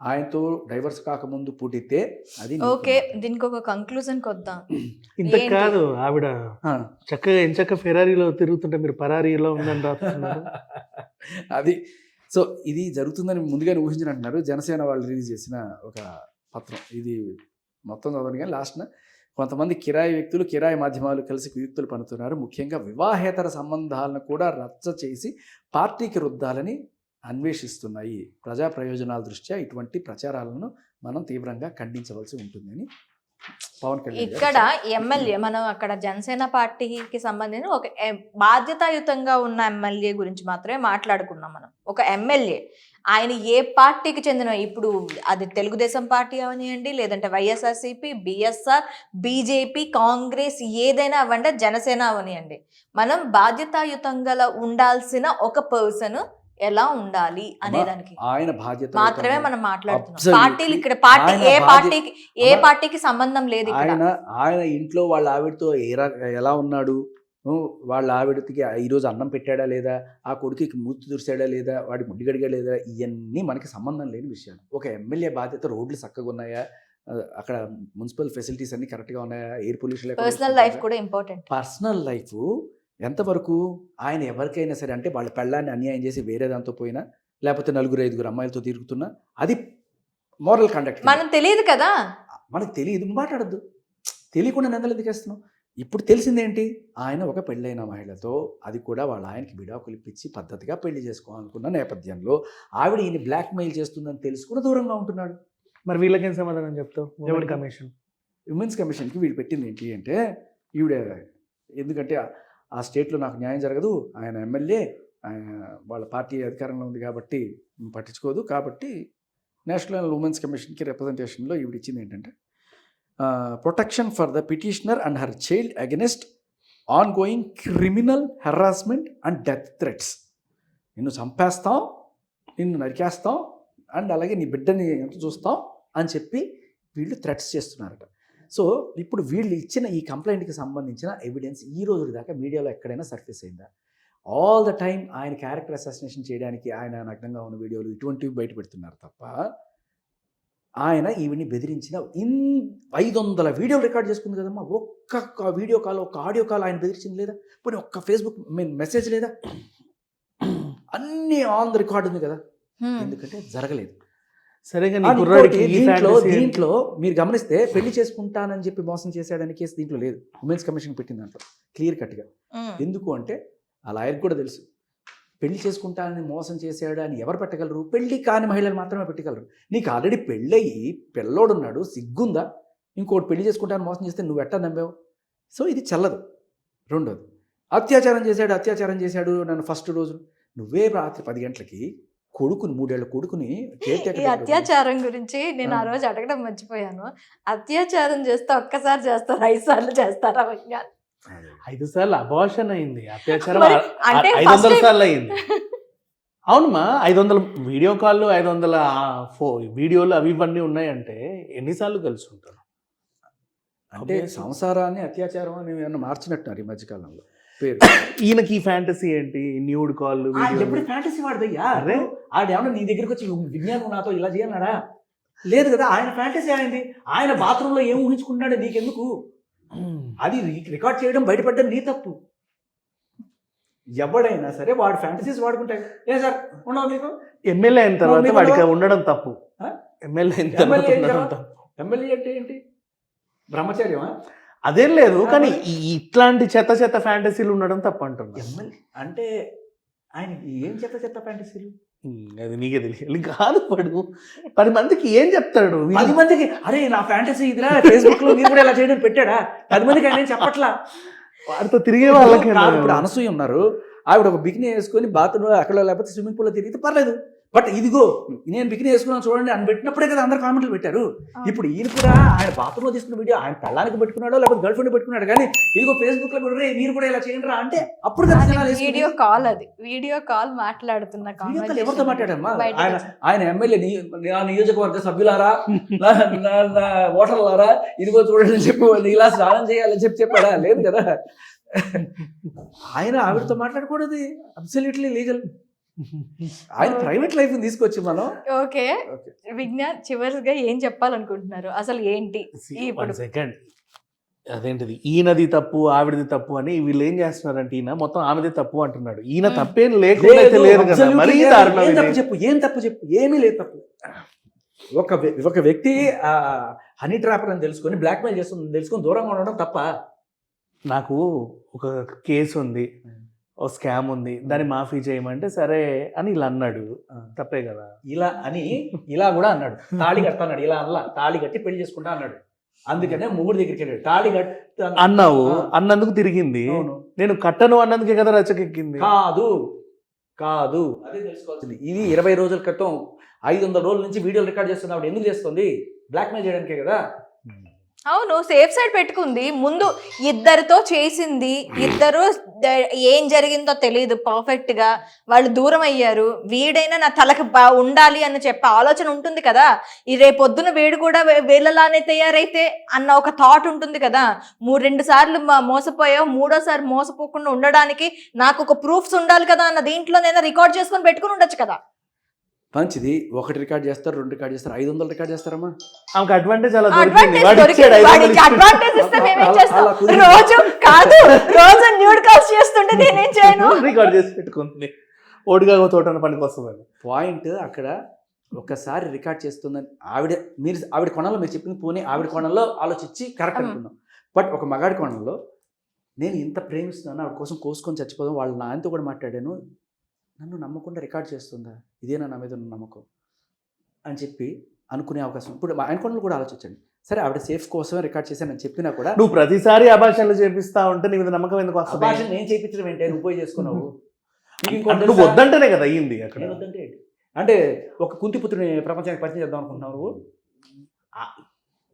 ఆయనతో డైవర్స్ కాకముందు పుట్టితే అది ఓకే. దీనికి ఒక కంక్లూజన్ కొద్దాం. ఇంత కాదు, ఆవిడ చక్కగా ఎంచక్క ఫెరారీలో తిరుగుతుంటే మీరు పరారీలో ఉందని రాస్తున్నారు. అది సో ఇది జరుగుతుందని ముందుగానే ఊహించినట్టున్నారు. జనసేన వాళ్ళు రిలీజ్ చేసిన ఒక పత్రం ఇది మొత్తం చదవని, కానీ లాస్ట్న కొంతమంది కిరాయి వ్యక్తులు, కిరాయి మాధ్యమాలు కలిసి కుయుక్తులు పన్నుతున్నారు. ముఖ్యంగా వివాహేతర సంబంధాలను కూడా రచ్చ చేసి పార్టీకి రుద్దాలని అన్వేషిస్తున్నాయి. ప్రజా ప్రయోజనాల దృష్ట్యా ఇటువంటి ప్రచారాలను మనం తీవ్రంగా ఖండించవలసి ఉంటుందని పవన్ కళ్యాణ్ ఇక్కడ ఎమ్మెల్యే, మనం అక్కడ జనసేన పార్టీకి సంబంధించిన ఒక బాధ్యతాయుతంగా ఉన్న ఎమ్మెల్యే గురించి మాత్రమే మాట్లాడుకున్నాం మనం. ఒక ఎమ్మెల్యే ఆయన ఏ పార్టీకి చెందిన, ఇప్పుడు అది తెలుగుదేశం పార్టీ అవనియండి, లేదంటే వైఎస్ఆర్సీపీ, బిఎస్ఆర్, బీజేపీ, కాంగ్రెస్, ఏదైనా అవ్వండి, జనసేన అవనియండి, మనం బాధ్యతాయుతంగా ఉండాల్సిన ఒక పర్సన్ ఎలా ఉండాలి అనేదానికి ఆయన బాధ్యత మాత్రమే మనం మాట్లాడుతున్నాం. పార్టీలు ఇక్కడ ఏ పార్టీకి సంబంధం లేదు. ఆయన ఇంట్లో వాళ్ళ ఆవిడతో ఎలా ఉన్నాడు, వాళ్ళ ఆవిడకి ఈరోజు అన్నం పెట్టాడా లేదా, ఆ కొడుకుకి మూతి తురిసాడా లేదా, వాడి ముడ్డి గడిగా లేదా, ఇవన్నీ మనకి సంబంధం లేని విషయాలు. ఒక ఎమ్మెల్యే బాధ్యత రోడ్లు చక్కగా ఉన్నాయా, అక్కడ మున్సిపల్ ఫెసిలిటీస్ అన్ని కరెక్ట్గా ఉన్నాయా, ఎయిర్ పొల్యూషన్, పర్సనల్ లైఫ్ కూడా ఇంపార్టెంట్. పర్సనల్ లైఫ్ ఎంతవరకు ఆయన ఎవరికైనా సరే, అంటే వాళ్ళ పెళ్ళాన్ని అన్యాయం చేసి వేరే దాంతో పోయినా, లేకపోతే 4-5 అమ్మాయిలతో తిరుగుతున్నా, అది మోరల్ కండక్ట్. మనకు తెలియదు కదా, మనకు తెలియదు, మాట్లాడద్దు. తెలియకుండా నిందలు ఎందుకు వేస్తున్నాం? ఇప్పుడు తెలిసిందేంటి, ఆయన ఒక పెళ్ళైన మహిళతో, అది కూడా వాళ్ళ ఆయనకి విడాకులు ఇప్పించి పద్ధతిగా పెళ్లి చేసుకోవాలనుకున్న నేపథ్యంలో ఆవిడ ఈయన బ్లాక్మెయిల్ చేస్తుందని తెలుసుకుని దూరంగా ఉంటున్నాడు. మరి వీళ్ళకేం సమాధానం చెప్తావు? ఉమెన్స్ కమిషన్కి వీళ్ళు పెట్టింది ఏంటి అంటే, ఈవిడ ఎందుకంటే ఆ స్టేట్లో నాకు న్యాయం జరగదు, ఆయన ఎమ్మెల్యే, వాళ్ళ పార్టీ అధికారంలో ఉంది కాబట్టి పట్టించుకోదు, కాబట్టి నేషనల్ ఉమెన్స్ కమిషన్కి రిప్రజెంటేషన్లో ఈవిడ ఇచ్చింది ఏంటంటే, protection for the petitioner and her child against on going criminal harassment and death threats. నిన్ను చంపేస్తాం, నిన్ను నరికేస్తాం, అండ్ అలాగే నీ బిడ్డని ఎంత చూస్తాం అని చెప్పి వీళ్ళు థ్రెట్స్ చేస్తున్నారట. సో ఇప్పుడు వీళ్ళు ఇచ్చిన ఈ కంప్లైంట్కి సంబంధించిన ఎవిడెన్స్ ఈ రోజు దాకా మీడియాలో ఎక్కడైనా సర్ఫేస్ అయిందా? ఆల్ ద టైమ్ ఆయన క్యారెక్టర్ అసాసినేషన్ చేయడానికి ఆయన నగ్నంగా ఉన్న వీడియోలు ఇటువంటివి బయట పెడుతున్నారు తప్ప, ఆయన ఈవిని బెదిరించిన 500 వీడియోలు రికార్డ్ చేసుకుంది కదమ్మా. ఒక్క వీడియో కాల్, ఒక్క ఆడియో కాల్ ఆయన బెదిరించింది లేదా? పోనీ ఒక్క ఫేస్బుక్ మెసేజ్ లేదా? అన్నీ ఆన్ ద రికార్డ్ ఉంది కదా, ఎందుకంటే జరగలేదు. దీంట్లో మీరు గమనిస్తే పెళ్లి చేసుకుంటానని చెప్పి మోసం చేశాడని కేసు దీంట్లో లేదు. ఉమెన్స్ కమిషన్ పెట్టిన దాంట్లో క్లియర్ కట్గా. ఎందుకు అంటే ఆ లాయర్కి కూడా తెలుసు, పెళ్లి చేసుకుంటానని మోసం చేశాడు అని ఎవరు పెట్టగలరు? పెళ్లి కాని మహిళలు మాత్రమే పెట్టగలరు. నీకు ఆల్రెడీ పెళ్ళయి పిల్లోడున్నాడు, సిగ్గుందా? ఇంకోటి పెళ్లి చేసుకుంటానని మోసం చేస్తే నువ్వు ఎట్టా నమ్మావు? సో ఇది చల్లదు. రెండోది, అత్యాచారం చేశాడు నన్ను ఫస్ట్ రోజు. నువ్వే రాత్రి 10 గంటలకి కొడుకుని 3 ఏళ్ల కొడుకుని ఈ అత్యాచారం గురించి నేను ఆ రోజు అడగడం మర్చిపోయాను. అత్యాచారం చేస్తే ఒక్కసారి చేస్తారు, 5 సార్లు చేస్తారా? 5 సార్లు అబార్షన్ అయింది, అత్యాచారం మరి అంటే 500 సార్లు అయింది. అవునమ్మా, 500 వీడియో కాల్, 500 వీడియోలు అవి ఇవన్నీ ఉన్నాయంటే ఎన్నిసార్లు కలిసి ఉంటారు? అంటే సంసారాన్ని అత్యాచారం అని ఏమన్నా మార్చినట్టున్నారు ఈ మధ్యకాలంలో పేరు. ఈయనకి ఈ ఫ్యాంటసీ ఏంటి? న్యూడ్ కాల్ ఎప్పుడు ఫ్యాంటసీ వాడదయ్యా? అరే ఆడేమన్నా నీ దగ్గరికి వచ్చి విజ్ఞానం నాతో ఇలా చేయన్నాడా? లేదు కదా, ఆయన ఫ్యాంటసీ అయింది. ఆయన బాత్రూంలో ఏం ఊహించుకుంటాడో నీకెందుకు? అది రికార్డ్ చేయడం, బయటపడ్డం నీ తప్పు. ఎవడైనా సరే వాడు ఫ్యాంటసీస్ వాడుకుంటాడు. ఏ సార్ ఉండవు మీకు? ఎమ్మెల్యే అయిన తర్వాత వాడికి ఉండడం తప్పు. ఎమ్మెల్యే అయిన తర్వాత ఉండడం తప్పు. ఎమ్మెల్యే అంటే ఏంటి? బ్రహ్మచర్యమా? అదేం లేదు, కానీ ఇట్లాంటి చెత్త ఫ్యాంటసీలు ఉండడం తప్పు అంటున్నా. ఎమ్మెల్యే అంటే ఆయన ఏం చెత్త ఫ్యాంటసీలు? అది నీకే తెలియాలి. కాదు, 10 మందికి ఏం చెప్తాడు? 10 మందికి అరే నా ఫ్యాంటసీ ఇదిరా, ఫేస్బుక్ లో మీరు కూడా ఇలా చేయడం పెట్టాడా? 10 మందికి ఆయన ఏం చెప్పట్లా. వాడితో తిరిగే వాళ్ళకి. ఇప్పుడు అనసూయ ఉన్నారు, ఆవిడ ఒక బికినీ వేసుకొని బాత్రూమ్ అక్కడ లేకపోతే స్విమ్మింగ్ పూల్ లో తిరిగితే పర్లేదు. బట్ ఇదిగో నేను బికినీ వేసుకున్నాను చూడండి అని పెట్టినప్పుడే కదా అందరు కామెంట్లు పెట్టారు. ఇప్పుడు ఈయన కూడా ఆయన బాత్రూంలో తీసుకున్న వీడియో ఆయన పెళ్ళానికి పెట్టుకున్నాడో లేకపోతే గర్ల్ ఫ్రెండ్ పెట్టుకున్నాడు, కానీ ఇదిగో ఫేస్బుక్ లో కూడా మీరు కూడా ఇలా చేయండి రా అంటే అప్పుడు వీడియో కాల్, అది వీడియో కాల్ మాట్లాడుతున్న ఎవరితో మాట్లాడమ్మా? ఆయన ఎమ్మెల్యే నా నియోజకవర్గ సభ్యులారా, నా ఓటర్లారా, ఇదిగో చూడండి అని చెప్పి వాళ్ళు ఇలా స్నానం చేయాలని చెప్పాడా? లేదు కదా. ఆయన ఆవిడతో మాట్లాడకూడదు, అబ్సల్యూట్లీ లీగల్. ఆయన ప్రైవేట్ లైఫ్ తీసుకొచ్చి మనం. ఓకే విజ్ఞాన్, చివరిగా ఏం చెప్పాలనుకుంటున్నారు? అసలు ఏంటి సెకండ్ అదేంటిది, ఈయనది తప్పు ఆవిడది తప్పు అని వీళ్ళు ఏం చేస్తున్నారంటే, ఈయన మొత్తం ఆమెది తప్పు అంటున్నాడు. ఈయన తప్పేం లేకుండా లేదు కదా. మరి ఏం తప్పు చెప్పు? ఏమీ లేదు తప్పు. ఒక వ్యక్తి హనీ ట్రాపర్ అని తెలుసుకొని బ్లాక్మెయిల్ చేస్తుంది తెలుసుకొని దూరంగా ఉండడం తప్ప? నాకు ఒక కేసు ఉంది, ఓ స్కామ్ ఉంది, దాన్ని మాఫీ చేయమంటే సరే అని ఇలా అన్నాడు, తప్పే కదా? ఇలా కూడా అన్నాడు, తాళి కడతాడు. ఇలా అలా తాళి కట్టి పెళ్లి చేసుకుంటా అన్నాడు. అందుకనే మొగుడు దగ్గరికి వెళ్ళాడు. తాళి కట్టి అన్నావు, అన్నందుకు తిరిగింది. నేను కట్టను అన్నందుకే కదా రచ్చకెక్కింది. కాదు అదే తెలుసుకోవాల్సింది. ఇది 20 రోజుల క్రితం 500 రోజుల నుంచి వీడియోలు రికార్డ్ చేస్తుంది. ఆవిడ ఎందుకు చేస్తుంది? బ్లాక్మెయిల్ చేయడానికే కదా. అవును, సేఫ్ సైడ్ పెట్టుకుంది. ముందు ఇద్దరితో చేసింది, ఇద్దరు ఏం జరిగిందో తెలియదు పర్ఫెక్ట్ గా, వాళ్ళు దూరం అయ్యారు. వీడైనా నా తలకు ఉండాలి అని చెప్పే ఆలోచన ఉంటుంది కదా. ఈ రేపొద్దున వీడు కూడా వీళ్ళలానే తయారైతే అన్న ఒక థాట్ ఉంటుంది కదా. 2 సార్లు మోసపోయావు, 3ఓసారి మోసపోకుండా ఉండడానికి నాకు ఒక ప్రూఫ్స్ ఉండాలి కదా అన్న దీంట్లో నేను రికార్డ్ చేసుకొని పెట్టుకుని ఉండొచ్చు కదా. మంచిది, 1 రికార్డ్ చేస్తారు, 2 రికార్డ్ చేస్తారు, 500 రికార్డ్ చేస్తారమ్మా. ఆమెకు అడ్వాంటేజ్ అలా రోజు న్యూడ్ కాల్స్ చేస్తుంటే నేనేం చేయను, రికార్డ్ చేసి పెట్టుకుంది. ఓడిగా తోటన పనికి వస్తుంది. పాయింట్ అక్కడ ఒకసారి రికార్డ్ చేస్తుందని ఆవిడ కోణంలో మీరు చెప్పింది పోనీ ఆవిడ కోణంలో ఆలోచించి కరెక్ట్ అనుకున్నాం. బట్ ఒక మగాడి కోణంలో నేను ఇంత ప్రేమిస్తున్నాను, ఆవిడ కోసం కోసుకొని చచ్చిపోదాం, వాళ్ళ నాయనతో కూడా మాట్లాడాను, నన్ను నమ్మకుండా రికార్డ్ చేస్తుందా, ఇదేనా నా మీద ఉన్న నమ్మకం అని చెప్పి అనుకునే అవకాశం. ఇప్పుడు ఆయన కోణంలో కూడా ఆలోచించండి. సరే ఆవిడ సేఫ్ కోసమే రికార్డ్ చేశానని చెప్పినా కూడా నువ్వు ప్రతిసారి అభాషణలు చేపిస్తా ఉంటే నీ మీద నమ్మకం ఎందుకు వస్తుంది? అభాషణ నేను చేయించడం ఏంటి? నువ్వు పోయి చేసుకున్నావు. నువ్వు వద్దంటేనే కదా అయ్యింది. అక్కడ వద్దంటే ఏంటి అంటే ఒక కుంతిపుత్రుని ప్రపంచానికి పరిచయం చేద్దాం అనుకుంటున్నావు నువ్వు.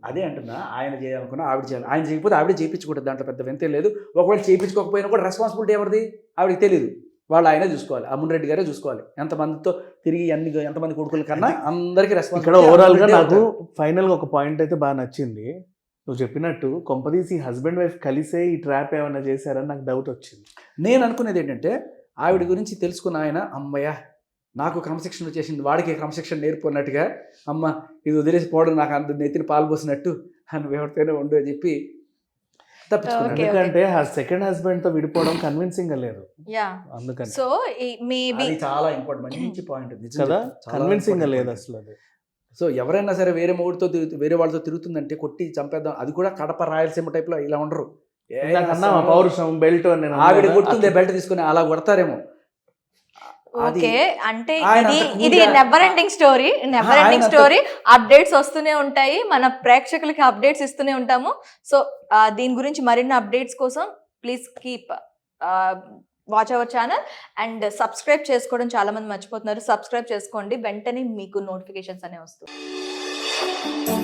అదే అంటున్నా, ఆయన చేయాలనుకున్నా ఆవిడ చేయాలి. ఆయన చేయకపోతే ఆవిడ చేయించకూడదు, దాంట్లో పెద్ద వింతే లేదు. ఒకవేళ చేయించుకోకపోయినా కూడా రెస్పాన్సిబిలిటీ ఎవరిది? ఆవిడకి తెలియదు, వాళ్ళు ఆయనే చూసుకోవాలి, అమ్మున్ గారే చూసుకోవాలి. ఎంతమందితో తిరిగి ఎంతమంది కొడుకుల కన్నా అందరికీ రెస్పాన్స్. ఇక్కడ ఓవరాల్ గా నాకు ఫైనల్ గా ఒక పాయింట్ అయితే బాగా నచ్చింది. నువ్వు చెప్పినట్టు కొంపదీసి హస్బెండ్ వైఫ్ కలిసే ఈ ట్రాప్ ఏమైనా చేశారని నాకు డౌట్ వచ్చింది. నేను అనుకునేది ఏంటంటే ఆవిడ గురించి తెలుసుకున్న ఆయన, అమ్మయ్య నాకు క్రమశిక్షణ వచ్చేసింది, వాడికి క్రమశిక్షణ నేర్పుకున్నట్టుగా, అమ్మ ఇది వదిలేసి పోవడం నాకు అంత నెత్తిని పాలు పోసినట్టు నువ్వు ఎవరితోనే ఉండు అని చెప్పి తప్పించుకున్నాను. ఎందుకంటే సెకండ్ హస్బెండ్ తో విడిపోవడం కన్విన్సింగ్ గా లేదు. అందుకని సో మేబీ చాలా ఇంపార్టెంట్, మంచి పాయింట్ కదా, కన్విన్సింగ్ గా లేదు అసలు అది. సో ఎవరైనా సరే వేరే మొగుడితో వేరే వాళ్ళతో తిరుగుతుందంటే కొట్టి చంపేద్దాం. అది కూడా కడప రాయలసీమ టైప్ లో ఇలా ఉండరు. పౌరుషం బెల్ట్ ఆవిడ కొడుతుంది బెల్ట్ తీసుకుని అలా కొడతారేమో. ఓకే, అంటే ఇది నెవర్ ఎండింగ్ స్టోరీ. అప్డేట్స్ వస్తూనే ఉంటాయి, మన ప్రేక్షకులకి అప్డేట్స్ ఇస్తూనే ఉంటాము. సో దీని గురించి మరిన్ని అప్డేట్స్ కోసం please keep watch our channel and subscribe చేసుకోవడం చాలా మంది మర్చిపోతున్నారు. సబ్స్క్రైబ్ చేసుకోండి, వెంటనే మీకు నోటిఫికేషన్స్ అనేవి వస్తాయి.